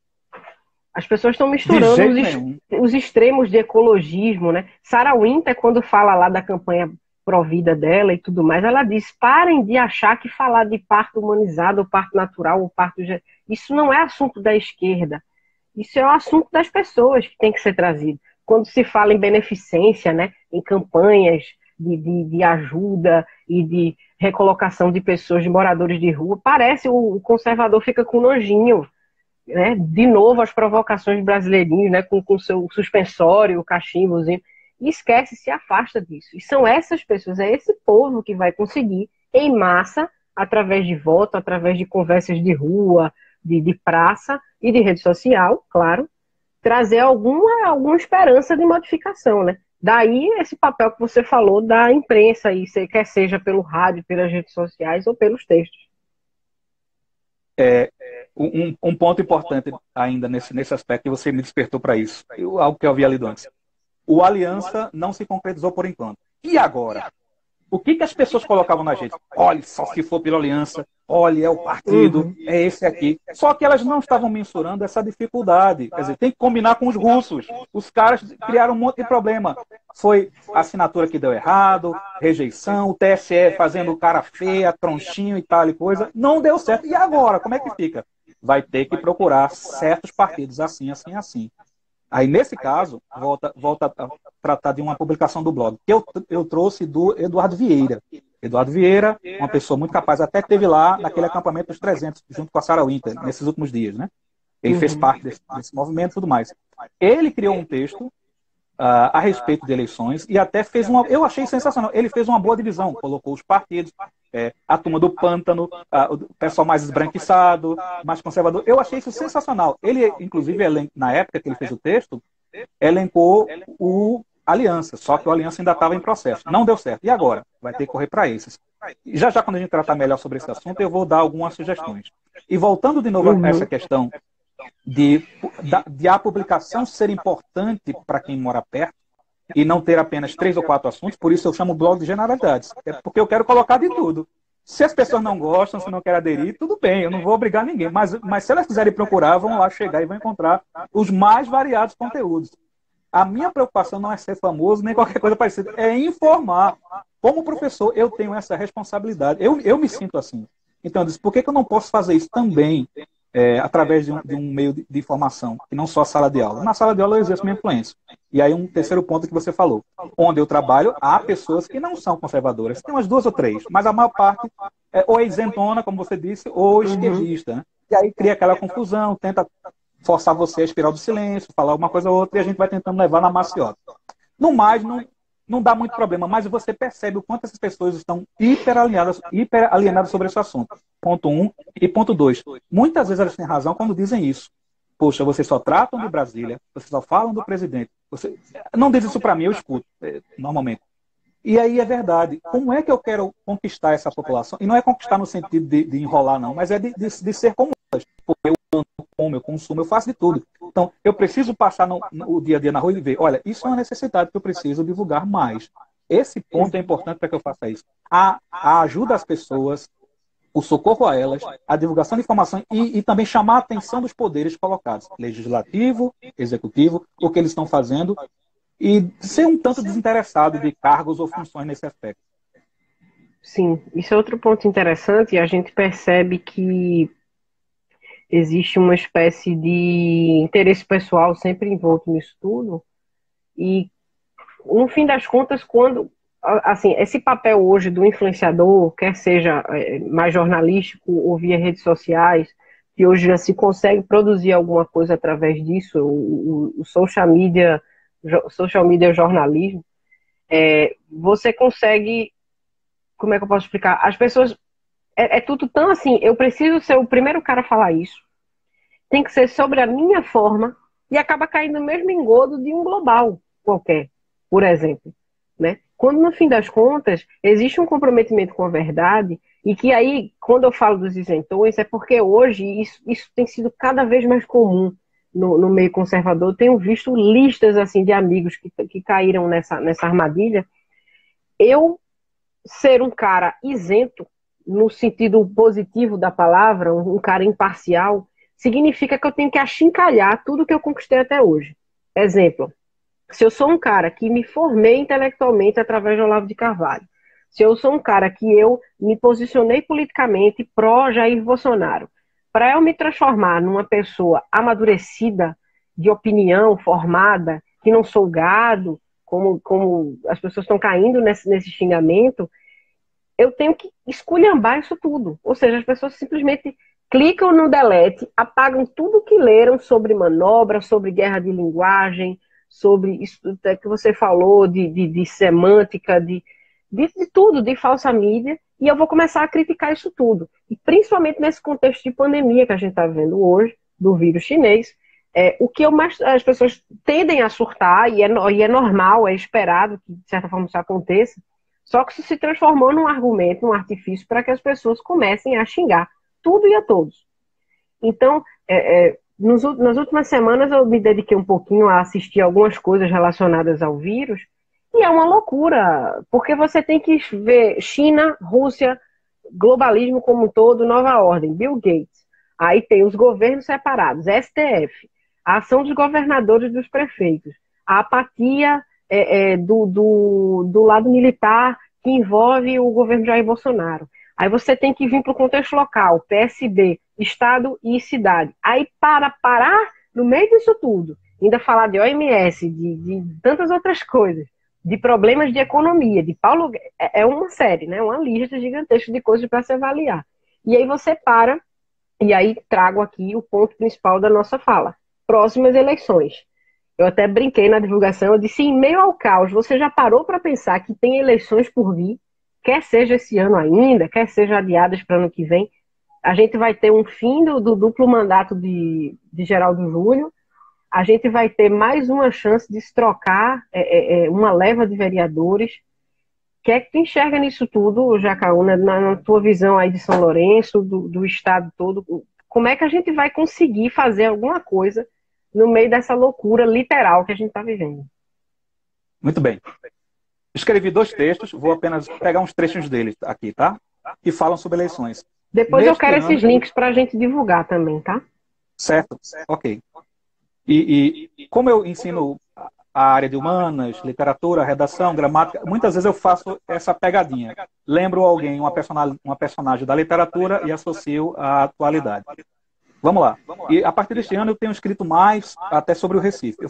As pessoas estão misturando os extremos de ecologismo, né? Sarah Winter, quando fala lá da campanha pró-vida dela e tudo mais, ela diz, parem de achar que falar de parto humanizado, ou parto natural, ou parto... Isso não é assunto da esquerda. Isso é um assunto das pessoas que tem que ser trazido. Quando se fala em beneficência, né, em campanhas de ajuda e de recolocação de pessoas, de moradores de rua, parece o conservador fica com nojinho, né? De novo as provocações brasileirinhos, né, com seu suspensório, o cachimbozinho, e esquece, se afasta disso. E são essas pessoas, é esse povo que vai conseguir, em massa, através de voto, através de conversas de rua, de praça e de rede social, claro, trazer alguma esperança de modificação, né? Daí esse papel que você falou da imprensa, aí, quer seja pelo rádio, pelas redes sociais ou pelos textos. Um ponto importante ainda nesse aspecto, que você me despertou para isso, algo que eu havia lido antes. O Aliança não se concretizou por enquanto. E agora? O que as pessoas colocavam na gente? Olha, só se for pela Aliança, olha, é o partido, é esse aqui. Só que elas não estavam mensurando essa dificuldade. Quer dizer, tem que combinar com os russos. Os caras criaram um monte de problema. Foi a assinatura que deu errado, rejeição, o TSE fazendo cara feia, tronchinho e tal e coisa. Não deu certo. E agora? Como é que fica? Vai ter que procurar certos partidos assim, assim, assim. Aí, nesse caso, volta a tratar de uma publicação do blog, que eu trouxe do Eduardo Vieira. Eduardo Vieira, uma pessoa muito capaz, até esteve lá naquele acampamento dos 300, junto com a Sarah Winter, nesses últimos dias, né? Ele fez parte desse movimento e tudo mais. Ele criou um texto a respeito de eleições e até fez uma... Eu achei sensacional. Ele fez uma boa divisão, colocou os partidos, a turma do pântano, o pessoal mais esbranquiçado, mais conservador. Eu achei isso sensacional. Ele, inclusive, na época que ele fez o texto, elencou o Aliança, só que o Aliança ainda estava em processo. Não deu certo. E agora? Vai ter que correr para esses. E já quando a gente tratar melhor sobre esse assunto, eu vou dar algumas sugestões. E voltando de novo a essa questão de a publicação ser importante para quem mora perto e não ter apenas 3 ou 4 assuntos, por isso eu chamo o blog de generalidades. É porque eu quero colocar de tudo. Se as pessoas não gostam, se não querem aderir, tudo bem, eu não vou obrigar ninguém. Mas se elas quiserem procurar, vão lá chegar e vão encontrar os mais variados conteúdos. A minha preocupação não é ser famoso, nem qualquer coisa parecida, é informar. Como professor, eu tenho essa responsabilidade. Eu me sinto assim. Então, eu disse, por que eu não posso fazer isso também através de um meio de informação, que não só a sala de aula? Na sala de aula eu exerço minha influência. E aí um terceiro ponto que você falou. Onde eu trabalho, há pessoas que não são conservadoras. Tem umas 2 ou 3, mas a maior parte ou é isentona, como você disse, ou esquerdista. Né? E aí cria aquela confusão, tenta forçar você a espiral do silêncio, falar uma coisa ou outra, e a gente vai tentando levar na maciota. No mais, não dá muito problema, mas você percebe o quanto essas pessoas estão hiper alienadas sobre esse assunto. Ponto 1. E ponto 2. Muitas vezes elas têm razão quando dizem isso. Poxa, vocês só tratam de Brasília, vocês só falam do presidente. Não diz isso para mim, eu escuto, normalmente. E aí é verdade. Como é que eu quero conquistar essa população? E não é conquistar no sentido de enrolar, não, mas é de ser como elas. Porque eu como, eu consumo, eu faço de tudo. Então, eu preciso passar no dia a dia na rua e ver, olha, isso é uma necessidade que eu preciso divulgar mais. Esse ponto é importante para que eu faça isso. A ajuda às pessoas, o socorro a elas, a divulgação de informação e também chamar a atenção dos poderes colocados, legislativo, executivo, o que eles estão fazendo, e ser um tanto desinteressado de cargos ou funções nesse aspecto. Sim, isso é outro ponto interessante, e a gente percebe que existe uma espécie de interesse pessoal sempre envolto nisso tudo, e no fim das contas, quando, assim, esse papel hoje do influenciador, quer seja mais jornalístico ou via redes sociais, que hoje já se consegue produzir alguma coisa através disso, o social media jornalismo, você consegue, como é que eu posso explicar? As pessoas, é tudo tão assim, eu preciso ser o primeiro cara a falar isso, tem que ser sobre a minha forma, e acaba caindo no mesmo engodo de um global qualquer, por exemplo, né? quando no fim das contas existe um comprometimento com a verdade, e que aí, quando eu falo dos isentões, é porque hoje isso tem sido cada vez mais comum no meio conservador. Eu tenho visto listas assim de amigos que caíram nessa armadilha. Eu ser um cara isento, no sentido positivo da palavra, um cara imparcial, significa que eu tenho que achincalhar tudo que eu conquistei até hoje. Exemplo, se eu sou um cara que me formei intelectualmente através de Olavo de Carvalho, se eu sou um cara que eu me posicionei politicamente pró Jair Bolsonaro, para eu me transformar numa pessoa amadurecida, de opinião formada, que não sou gado, como as pessoas estão caindo nesse xingamento, eu tenho que esculhambar isso tudo. Ou seja, as pessoas simplesmente clicam no delete, apagam tudo que leram sobre manobra, sobre guerra de linguagem, sobre isso que você falou, de semântica, de tudo, de falsa mídia, e eu vou começar a criticar isso tudo. E principalmente nesse contexto de pandemia que a gente está vendo hoje, do vírus chinês, o que as pessoas tendem a surtar, e é normal, é esperado que, de certa forma, isso aconteça, só que isso se transformou num argumento, num artifício para que as pessoas comecem a xingar tudo e a todos. Então, nas últimas semanas eu me dediquei um pouquinho a assistir algumas coisas relacionadas ao vírus, e é uma loucura, porque você tem que ver China, Rússia, globalismo como um todo, nova ordem, Bill Gates. Aí tem os governos separados, STF, a ação dos governadores e dos prefeitos, a apatia do lado militar que envolve o governo Jair Bolsonaro. Aí você tem que vir para o contexto local, PSB, Estado e cidade. Aí para parar no meio disso tudo, ainda falar de OMS, de tantas outras coisas, de problemas de economia, de Paulo... É uma série, né? Uma lista gigantesca de coisas para se avaliar. E aí você para, e aí trago aqui o ponto principal da nossa fala. Próximas eleições. Eu até brinquei na divulgação, eu disse, em meio ao caos, você já parou para pensar que tem eleições por vir? Quer seja esse ano ainda, quer seja adiadas para ano que vem, a gente vai ter um fim do duplo mandato de Geraldo Júlio, a gente vai ter mais uma chance de se trocar uma leva de vereadores. O que é que tu enxerga nisso tudo, Jacaúna, na tua visão aí de São Lourenço, do estado todo? Como é que a gente vai conseguir fazer alguma coisa no meio dessa loucura literal que a gente está vivendo? Muito bem. Escrevi 2 textos, vou apenas pegar uns trechos deles aqui, tá? Que falam sobre eleições. Depois eu quero esses links para a gente divulgar também, tá? Certo, ok. E como eu ensino a área de humanas, literatura, redação, gramática, muitas vezes eu faço essa pegadinha. Lembro alguém, uma personagem da literatura e associo à atualidade. Vamos lá. E a partir deste ano eu tenho escrito mais até sobre o Recife. Eu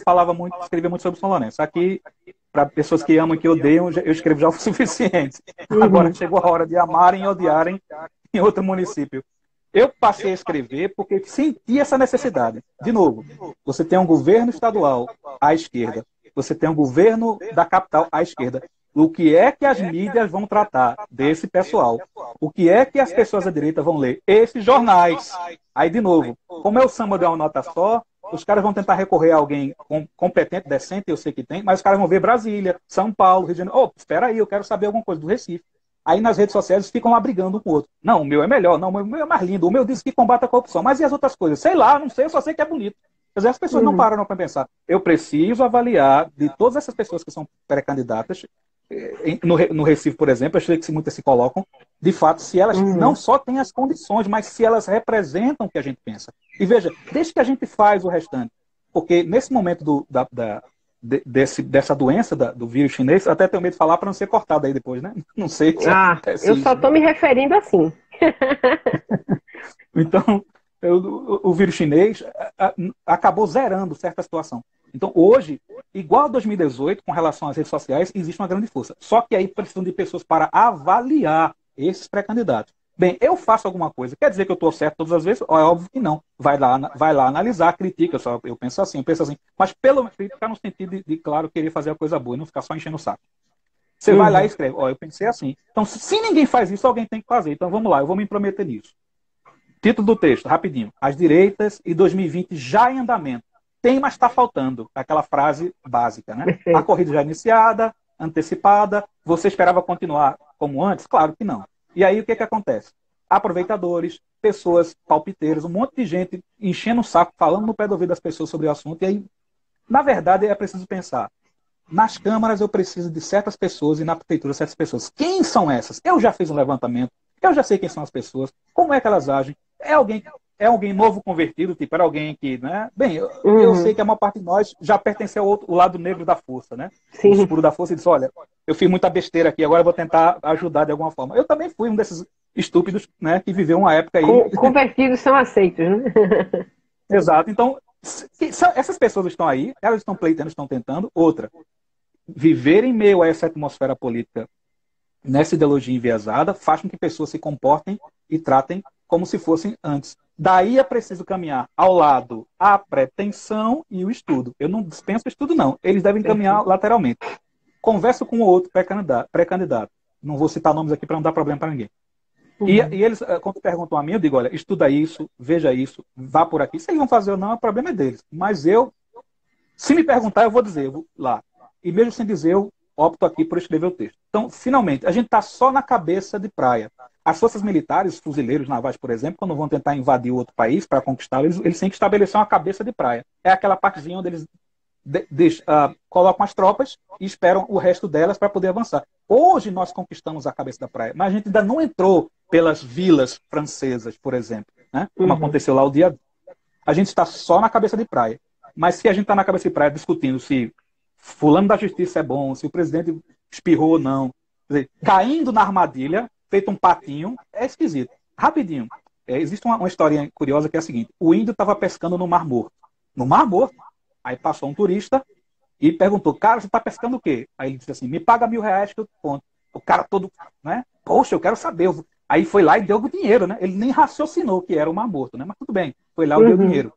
escrevia muito sobre São Lourenço. Aqui, para pessoas que amam e que odeiam, eu escrevo já o suficiente. Agora chegou a hora de amarem e odiarem em outro município. Eu passei a escrever porque senti essa necessidade. De novo, você tem um governo estadual à esquerda, você tem um governo da capital à esquerda. O que é que as mídias vão tratar desse pessoal? O que é que as pessoas da direita vão ler? Esses jornais. Aí, de novo, como é o samba de uma nota só, os caras vão tentar recorrer a alguém competente, decente, eu sei que tem, mas os caras vão ver Brasília, São Paulo, Rio de Janeiro. Espera aí, eu quero saber alguma coisa do Recife. Aí nas redes sociais ficam lá brigando um com o outro. Não, o meu é melhor, não, o meu é mais lindo, o meu diz que combate a corrupção. Mas e as outras coisas? Sei lá, não sei, eu só sei que é bonito. Quer dizer, as pessoas não pararam para pensar. Eu preciso avaliar de todas essas pessoas que são pré-candidatas, no Recife, por exemplo, eu sei que muitas se colocam, de fato, se elas não só têm as condições, mas se elas representam o que a gente pensa. E veja, desde que a gente faz o restante, porque nesse momento dessa doença do vírus chinês, eu até tenho medo de falar para não ser cortado aí depois, né? Não sei se acontece eu só estou me referindo assim. Então, o vírus chinês acabou zerando certa situação. Então, hoje, igual a 2018, com relação às redes sociais, existe uma grande força. Só que aí precisam de pessoas para avaliar esses pré-candidatos. Bem, eu faço alguma coisa. Quer dizer que eu estou certo todas as vezes? É óbvio que não. Vai lá analisar, critica. Eu penso assim. Mas pelo menos criticar no sentido de, claro, querer fazer a coisa boa e não ficar só enchendo o saco. Você vai lá e escreve. Eu pensei assim. Então, se ninguém faz isso, alguém tem que fazer. Então, vamos lá. Eu vou me intrometer nisso. Título do texto, rapidinho. As direitas e 2020 já em andamento. Tem, mas está faltando. Aquela frase básica, né? A corrida já iniciada, antecipada? Você esperava continuar como antes? Claro que não. E aí o que acontece? Aproveitadores, pessoas palpiteiras, um monte de gente enchendo o saco, falando no pé do ouvido das pessoas sobre o assunto. E aí, na verdade, é preciso pensar. Nas câmaras eu preciso de certas pessoas e na prefeitura certas pessoas. Quem são essas? Eu já fiz um levantamento, eu já sei quem são as pessoas, como é que elas agem. É alguém novo convertido, tipo, era alguém que, né? Bem, eu sei que a maior parte de nós já pertence ao o lado negro da força, né? O Sim. escuro da força e disse, olha, eu fiz muita besteira aqui, agora eu vou tentar ajudar de alguma forma. Eu também fui um desses estúpidos, né, que viveu uma época aí. Convertidos são aceitos, né? Exato. Então, essas pessoas estão aí, elas estão pleitando, estão tentando. Outra, viver em meio a essa atmosfera política, nessa ideologia enviesada, faz com que pessoas se comportem e tratem como se fossem antes. Daí é preciso caminhar ao lado a pretensão e o estudo. Eu não dispenso o estudo, não. Eles devem caminhar lateralmente. Converso com o outro pré-candidato. Não vou citar nomes aqui para não dar problema para ninguém. E eles, quando perguntam a mim, eu digo, olha, estuda isso, veja isso, vá por aqui. Se eles vão fazer ou não, o problema é deles. Mas se me perguntar, eu vou dizer, eu vou lá. E mesmo sem dizer, eu opto aqui por escrever o texto. Então, finalmente, a gente está só na cabeça de praia. As forças militares, os fuzileiros navais, por exemplo, quando vão tentar invadir outro país para conquistá-lo, eles têm que estabelecer uma cabeça de praia. É aquela partezinha onde eles colocam as tropas e esperam o resto delas para poder avançar. Hoje nós conquistamos a cabeça da praia, mas a gente ainda não entrou pelas vilas francesas, por exemplo, né? Como aconteceu lá o dia. A gente está só na cabeça de praia. Mas se a gente está na cabeça de praia discutindo se fulano da justiça é bom, se o presidente espirrou ou não, quer dizer, caindo na armadilha, feito um patinho, é esquisito. Rapidinho, existe uma historinha curiosa que é a seguinte: o índio estava pescando no Mar Morto. No Mar Morto. Aí passou um turista e perguntou, cara, você está pescando o quê? Aí ele disse assim, me paga R$1.000 que eu te conto. O cara todo, né? Poxa, eu quero saber. Aí foi lá e deu o dinheiro, né? Ele nem raciocinou que era o Mar Morto, né? Mas tudo bem, foi lá e deu o dinheiro.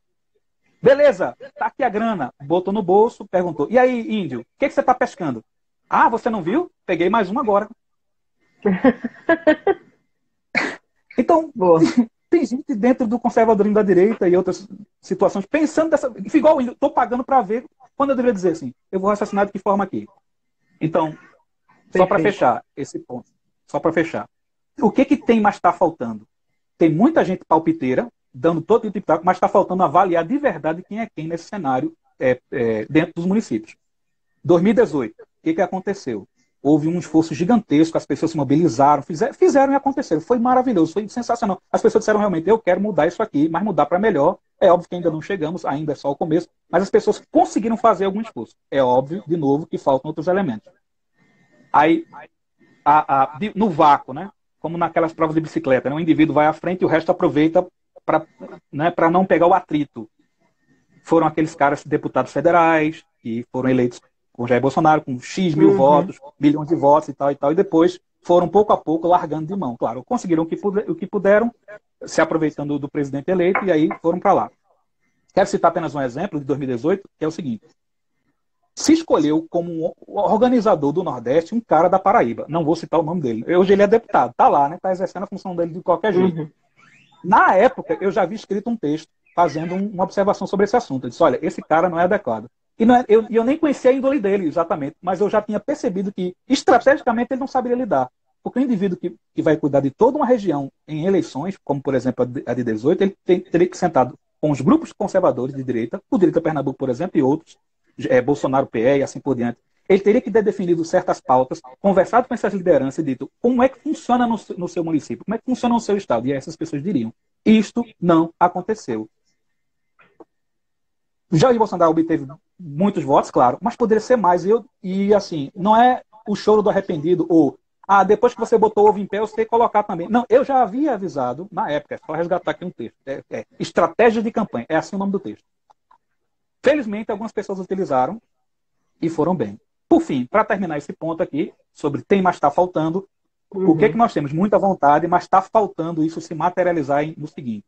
Beleza, tá aqui a grana. Botou no bolso, perguntou, e aí, índio, o que você está pescando? Ah, você não viu? Peguei mais um agora. Então, tem gente dentro do conservadorismo da direita e outras situações pensando dessa. Igual eu estou pagando para ver, quando eu deveria dizer assim, eu vou raciocinar de que forma aqui. Então, só para fechar esse ponto, só para fechar. O que tem, mas está faltando? Tem muita gente palpiteira, dando todo tipo de pitaco, mas está faltando avaliar de verdade quem é quem nesse cenário dentro dos municípios. 2018, o que aconteceu? Houve um esforço gigantesco, as pessoas se mobilizaram, fizeram e aconteceram. Foi maravilhoso, foi sensacional. As pessoas disseram realmente, eu quero mudar isso aqui, mas mudar para melhor. É óbvio que ainda não chegamos, ainda é só o começo, mas as pessoas conseguiram fazer algum esforço. É óbvio, de novo, que faltam outros elementos. Aí, no vácuo, né? Como naquelas provas de bicicleta, né? O indivíduo vai à frente e o resto aproveita para não pegar o atrito. Foram aqueles caras deputados federais que foram eleitos com Jair Bolsonaro, com X mil votos, milhões de votos e tal, e depois foram pouco a pouco largando de mão. Claro, conseguiram o que puderam, se aproveitando do presidente eleito, e aí foram para lá. Quero citar apenas um exemplo de 2018, que é o seguinte. Se escolheu como organizador do Nordeste um cara da Paraíba. Não vou citar o nome dele. Hoje ele é deputado, está lá, né? Está exercendo a função dele de qualquer jeito. Na época, eu já havia escrito um texto fazendo uma observação sobre esse assunto. Eu disse, olha, esse cara não é adequado. E eu nem conhecia a índole dele, exatamente, mas eu já tinha percebido que, estrategicamente, ele não saberia lidar. Porque o indivíduo que vai cuidar de toda uma região em eleições, como, por exemplo, a de 18, ele teria que sentar com os grupos conservadores de direita, o Direita Pernambuco, por exemplo, e outros, Bolsonaro PE e assim por diante. Ele teria que ter definido certas pautas, conversado com essas lideranças e dito como é que funciona no seu município, como é que funciona no seu estado. E essas pessoas diriam, isto não aconteceu. Jair Bolsonaro obteve muitos votos, claro, mas poderia ser mais. E assim, não é o choro do arrependido ou depois que você botou o ovo em pé, você tem que colocar também. Não, eu já havia avisado na época, é só resgatar aqui um texto. Estratégia de campanha, é assim o nome do texto. Felizmente, algumas pessoas utilizaram e foram bem. Por fim, para terminar esse ponto aqui, sobre tem, mas está faltando, o que nós temos? Muita vontade, mas está faltando isso se materializar no seguinte.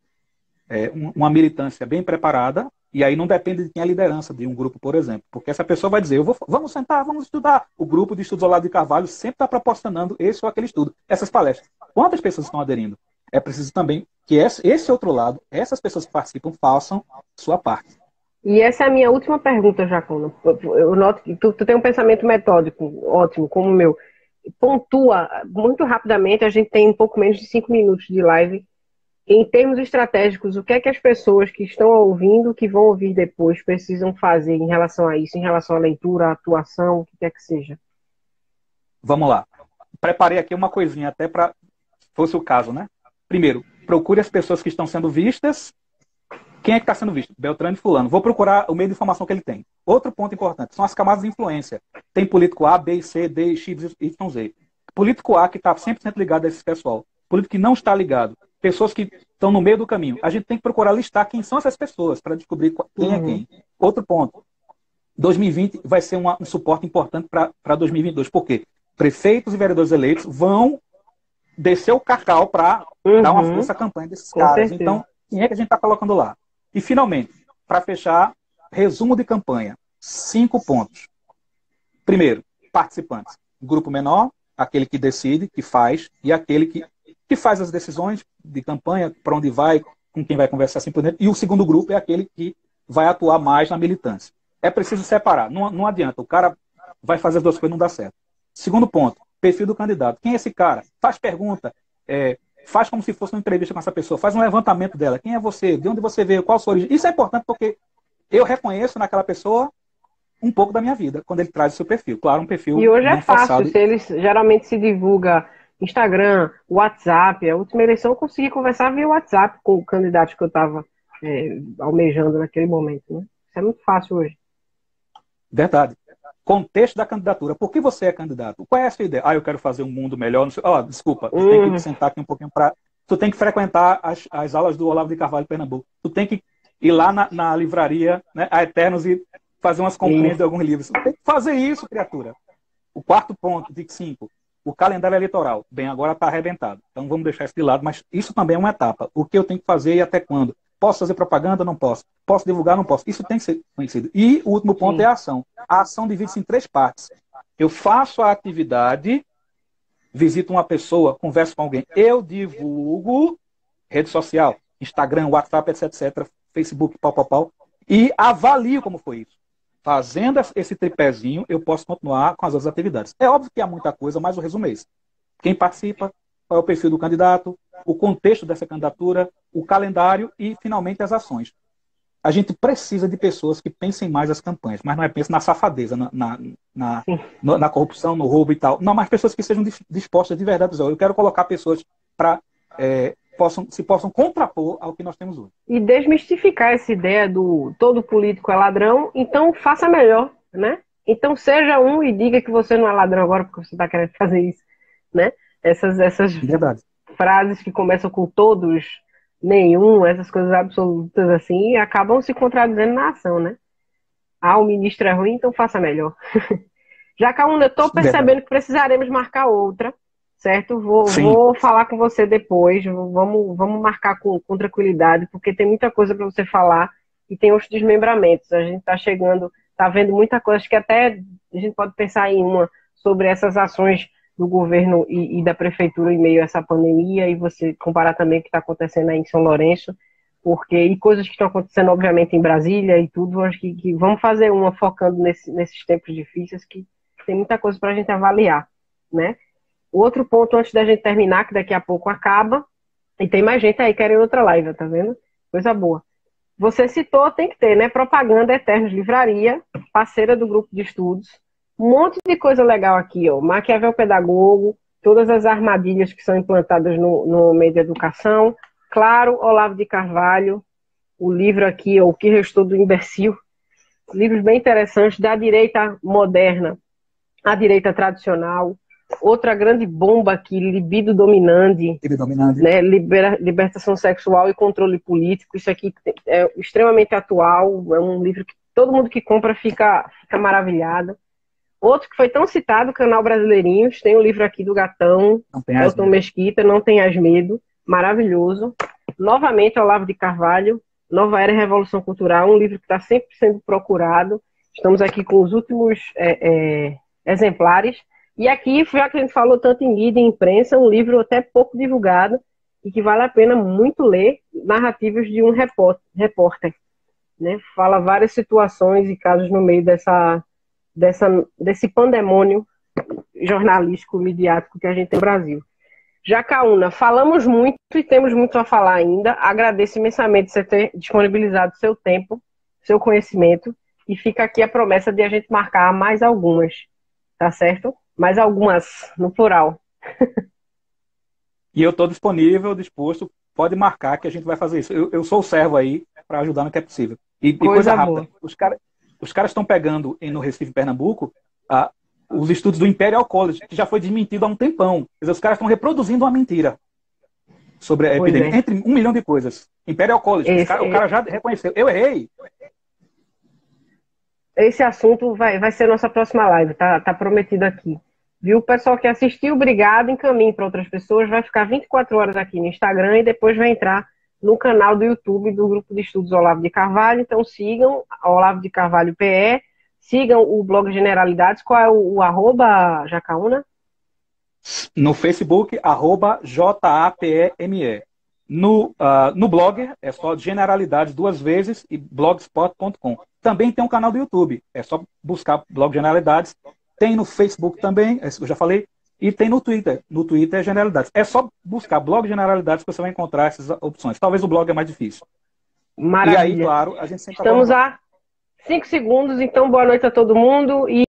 Uma militância bem preparada, e aí não depende de quem é a liderança de um grupo, por exemplo. Porque essa pessoa vai dizer, vamos sentar, vamos estudar. O grupo de estudos Olavo de Carvalho sempre está proporcionando esse ou aquele estudo, essas palestras. Quantas pessoas estão aderindo? É preciso também que esse outro lado, essas pessoas que participam, façam sua parte. E essa é a minha última pergunta, Jacona. Eu noto que tu tem um pensamento metódico ótimo, como o meu. Pontua muito rapidamente, a gente tem um pouco menos de 5 minutos de live. Em termos estratégicos, o que é que as pessoas que estão ouvindo, que vão ouvir depois, precisam fazer em relação a isso, em relação à leitura, à atuação, o que quer que seja? Vamos lá. Preparei aqui uma coisinha até para, fosse o caso, né? Primeiro, procure as pessoas que estão sendo vistas. Quem é que está sendo visto? Beltrano e fulano. Vou procurar o meio de informação que ele tem. Outro ponto importante são as camadas de influência. Tem político A, B, C, D, X, Y, Z. Político A que está 100% ligado a esse pessoal. Político que não está ligado. Pessoas que estão no meio do caminho. A gente tem que procurar listar quem são essas pessoas para descobrir quem é quem. Outro ponto. 2020 vai ser um suporte importante para 2022. Por quê? Prefeitos e vereadores eleitos vão descer o cacau para dar uma força à campanha desses caras. Certeza. Então, quem é que a gente está colocando lá? E, finalmente, para fechar, resumo de campanha. 5 pontos. Primeiro, participantes. Grupo menor, aquele que decide, que faz, e aquele que faz as decisões de campanha, para onde vai, com quem vai conversar assim por dentro. E o segundo grupo é aquele que vai atuar mais na militância. É preciso separar. Não adianta. O cara vai fazer as duas coisas e não dá certo. Segundo ponto, perfil do candidato. Quem é esse cara? Faz pergunta, faz como se fosse uma entrevista com essa pessoa, faz um levantamento dela. Quem é você? De onde você veio? Qual a sua origem? Isso é importante porque eu reconheço naquela pessoa um pouco da minha vida, quando ele traz o seu perfil. Claro, um perfil E hoje é não fácil, forçado. se eles geralmente se divulga Instagram, WhatsApp. A última eleição eu consegui conversar via WhatsApp com o candidato que eu estava almejando naquele momento. Né? Isso é muito fácil hoje. Verdade. Contexto da candidatura. Por que você é candidato? Qual é a sua ideia? Eu quero fazer um mundo melhor. Não sei... Desculpa, tu tem que sentar aqui um pouquinho para... Tu tem que frequentar as aulas do Olavo de Carvalho de Pernambuco. Tu tem que ir lá na livraria, né, a Eternos, e fazer umas comprinhas de alguns livros. Tu tem que fazer isso, criatura. O quarto ponto, de 5, o calendário eleitoral. Bem, agora está arrebentado. Então vamos deixar isso de lado, mas isso também é uma etapa. O que eu tenho que fazer e até quando? Posso fazer propaganda? Não posso. Posso divulgar? Não posso. Isso tem que ser conhecido. E o último ponto é a ação. A ação divide-se em 3 partes. Eu faço a atividade, visito uma pessoa, converso com alguém. Eu divulgo, rede social, Instagram, WhatsApp, etc, Facebook, pau, e avalio como foi isso. Fazendo esse tripézinho, eu posso continuar com as outras atividades. É óbvio que há muita coisa, mas o resumo é esse. Quem participa, qual é o perfil do candidato, o contexto dessa candidatura, o calendário e, finalmente, as ações. A gente precisa de pessoas que pensem mais as campanhas, mas não é pensar na safadeza, na corrupção, no roubo e tal. Não, mas pessoas que sejam dispostas de verdade. Eu quero colocar pessoas para se possam contrapor ao que nós temos hoje. E desmistificar essa ideia do todo político é ladrão, então faça melhor, né? Então seja um e diga que você não é ladrão agora porque você está querendo fazer isso, né? Essas frases que começam com todos, nenhum, essas coisas absolutas assim, acabam se contradizendo na ação, né? O ministro é ruim, então faça melhor. Jacaúna, eu estou percebendo que precisaremos marcar outra, certo? Vou falar com você depois, vamos marcar com tranquilidade, porque tem muita coisa para você falar e tem os desmembramentos. A gente está chegando, está vendo muita coisa, acho que até a gente pode pensar em uma sobre essas ações do governo e da prefeitura em meio a essa pandemia, e você comparar também o que está acontecendo aí em São Lourenço, e coisas que estão acontecendo, obviamente, em Brasília e tudo. Acho que vamos fazer uma focando nesses tempos difíceis, que tem muita coisa para a gente avaliar, né? O outro ponto, antes da gente terminar, que daqui a pouco acaba, e tem mais gente aí querendo outra live, tá vendo? Coisa boa. Você citou, tem que ter, né? Propaganda Eternos Livraria, parceira do grupo de estudos. Um monte de coisa legal aqui, ó. Maquiavel Pedagogo, todas as armadilhas que são implantadas no meio da educação. Claro, Olavo de Carvalho, o livro aqui, ó, O que Restou do Imbecil. Livros bem interessantes, da direita moderna à direita tradicional. Outra grande bomba aqui, Libido Dominante, né? Libertação Sexual e Controle Político. Isso aqui é extremamente atual, é um livro que todo mundo que compra fica maravilhado. Outro que foi tão citado, Canal Brasileirinhos, tem o livro aqui do Gatão, Elton Mesquita, Não Tenhas Medo, maravilhoso. Novamente, Olavo de Carvalho, Nova Era e Revolução Cultural, um livro que está sempre sendo procurado. Estamos aqui com os últimos exemplares. E aqui, já que a gente falou tanto em mídia e imprensa, um livro até pouco divulgado e que vale a pena muito ler, Narrativas de um Repórter. né? Fala várias situações e casos no meio desse pandemônio jornalístico, midiático que a gente tem no Brasil. Jacaúna, falamos muito e temos muito a falar ainda. Agradeço imensamente você ter disponibilizado seu tempo, seu conhecimento, e fica aqui a promessa de a gente marcar mais algumas, tá certo? Mais algumas, no plural. E eu estou disponível, disposto, pode marcar que a gente vai fazer isso. Eu sou o servo aí para ajudar no que é possível. E coisa rápida, boa. Os caras estão pegando no Recife, Pernambuco, os estudos do Imperial College, que já foi desmentido há um tempão. Quer dizer, os caras estão reproduzindo uma mentira sobre a epidemia, entre 1 milhão de coisas. Imperial College, o cara já reconheceu. Eu errei. Esse assunto vai ser nossa próxima live, tá prometido aqui. Viu? O pessoal que assistiu, obrigado, encaminhe para outras pessoas, vai ficar 24 horas aqui no Instagram e depois vai entrar no canal do YouTube do Grupo de Estudos Olavo de Carvalho. Então sigam Olavo de Carvalho PE, sigam o blog Generalidades. Qual é o arroba, Jacaúna? No Facebook, @JAPEME. No blog é só Generalidades 2 vezes e blogspot.com. Também tem um canal do YouTube, é só buscar blog Generalidades. Tem no Facebook também, eu já falei, e tem no Twitter. No Twitter é Generalidades. É só buscar blog Generalidades que você vai encontrar essas opções. Talvez o blog é mais difícil. Maravilha. E aí, claro, a gente sempre Estamos a 5 segundos, então boa noite a todo mundo e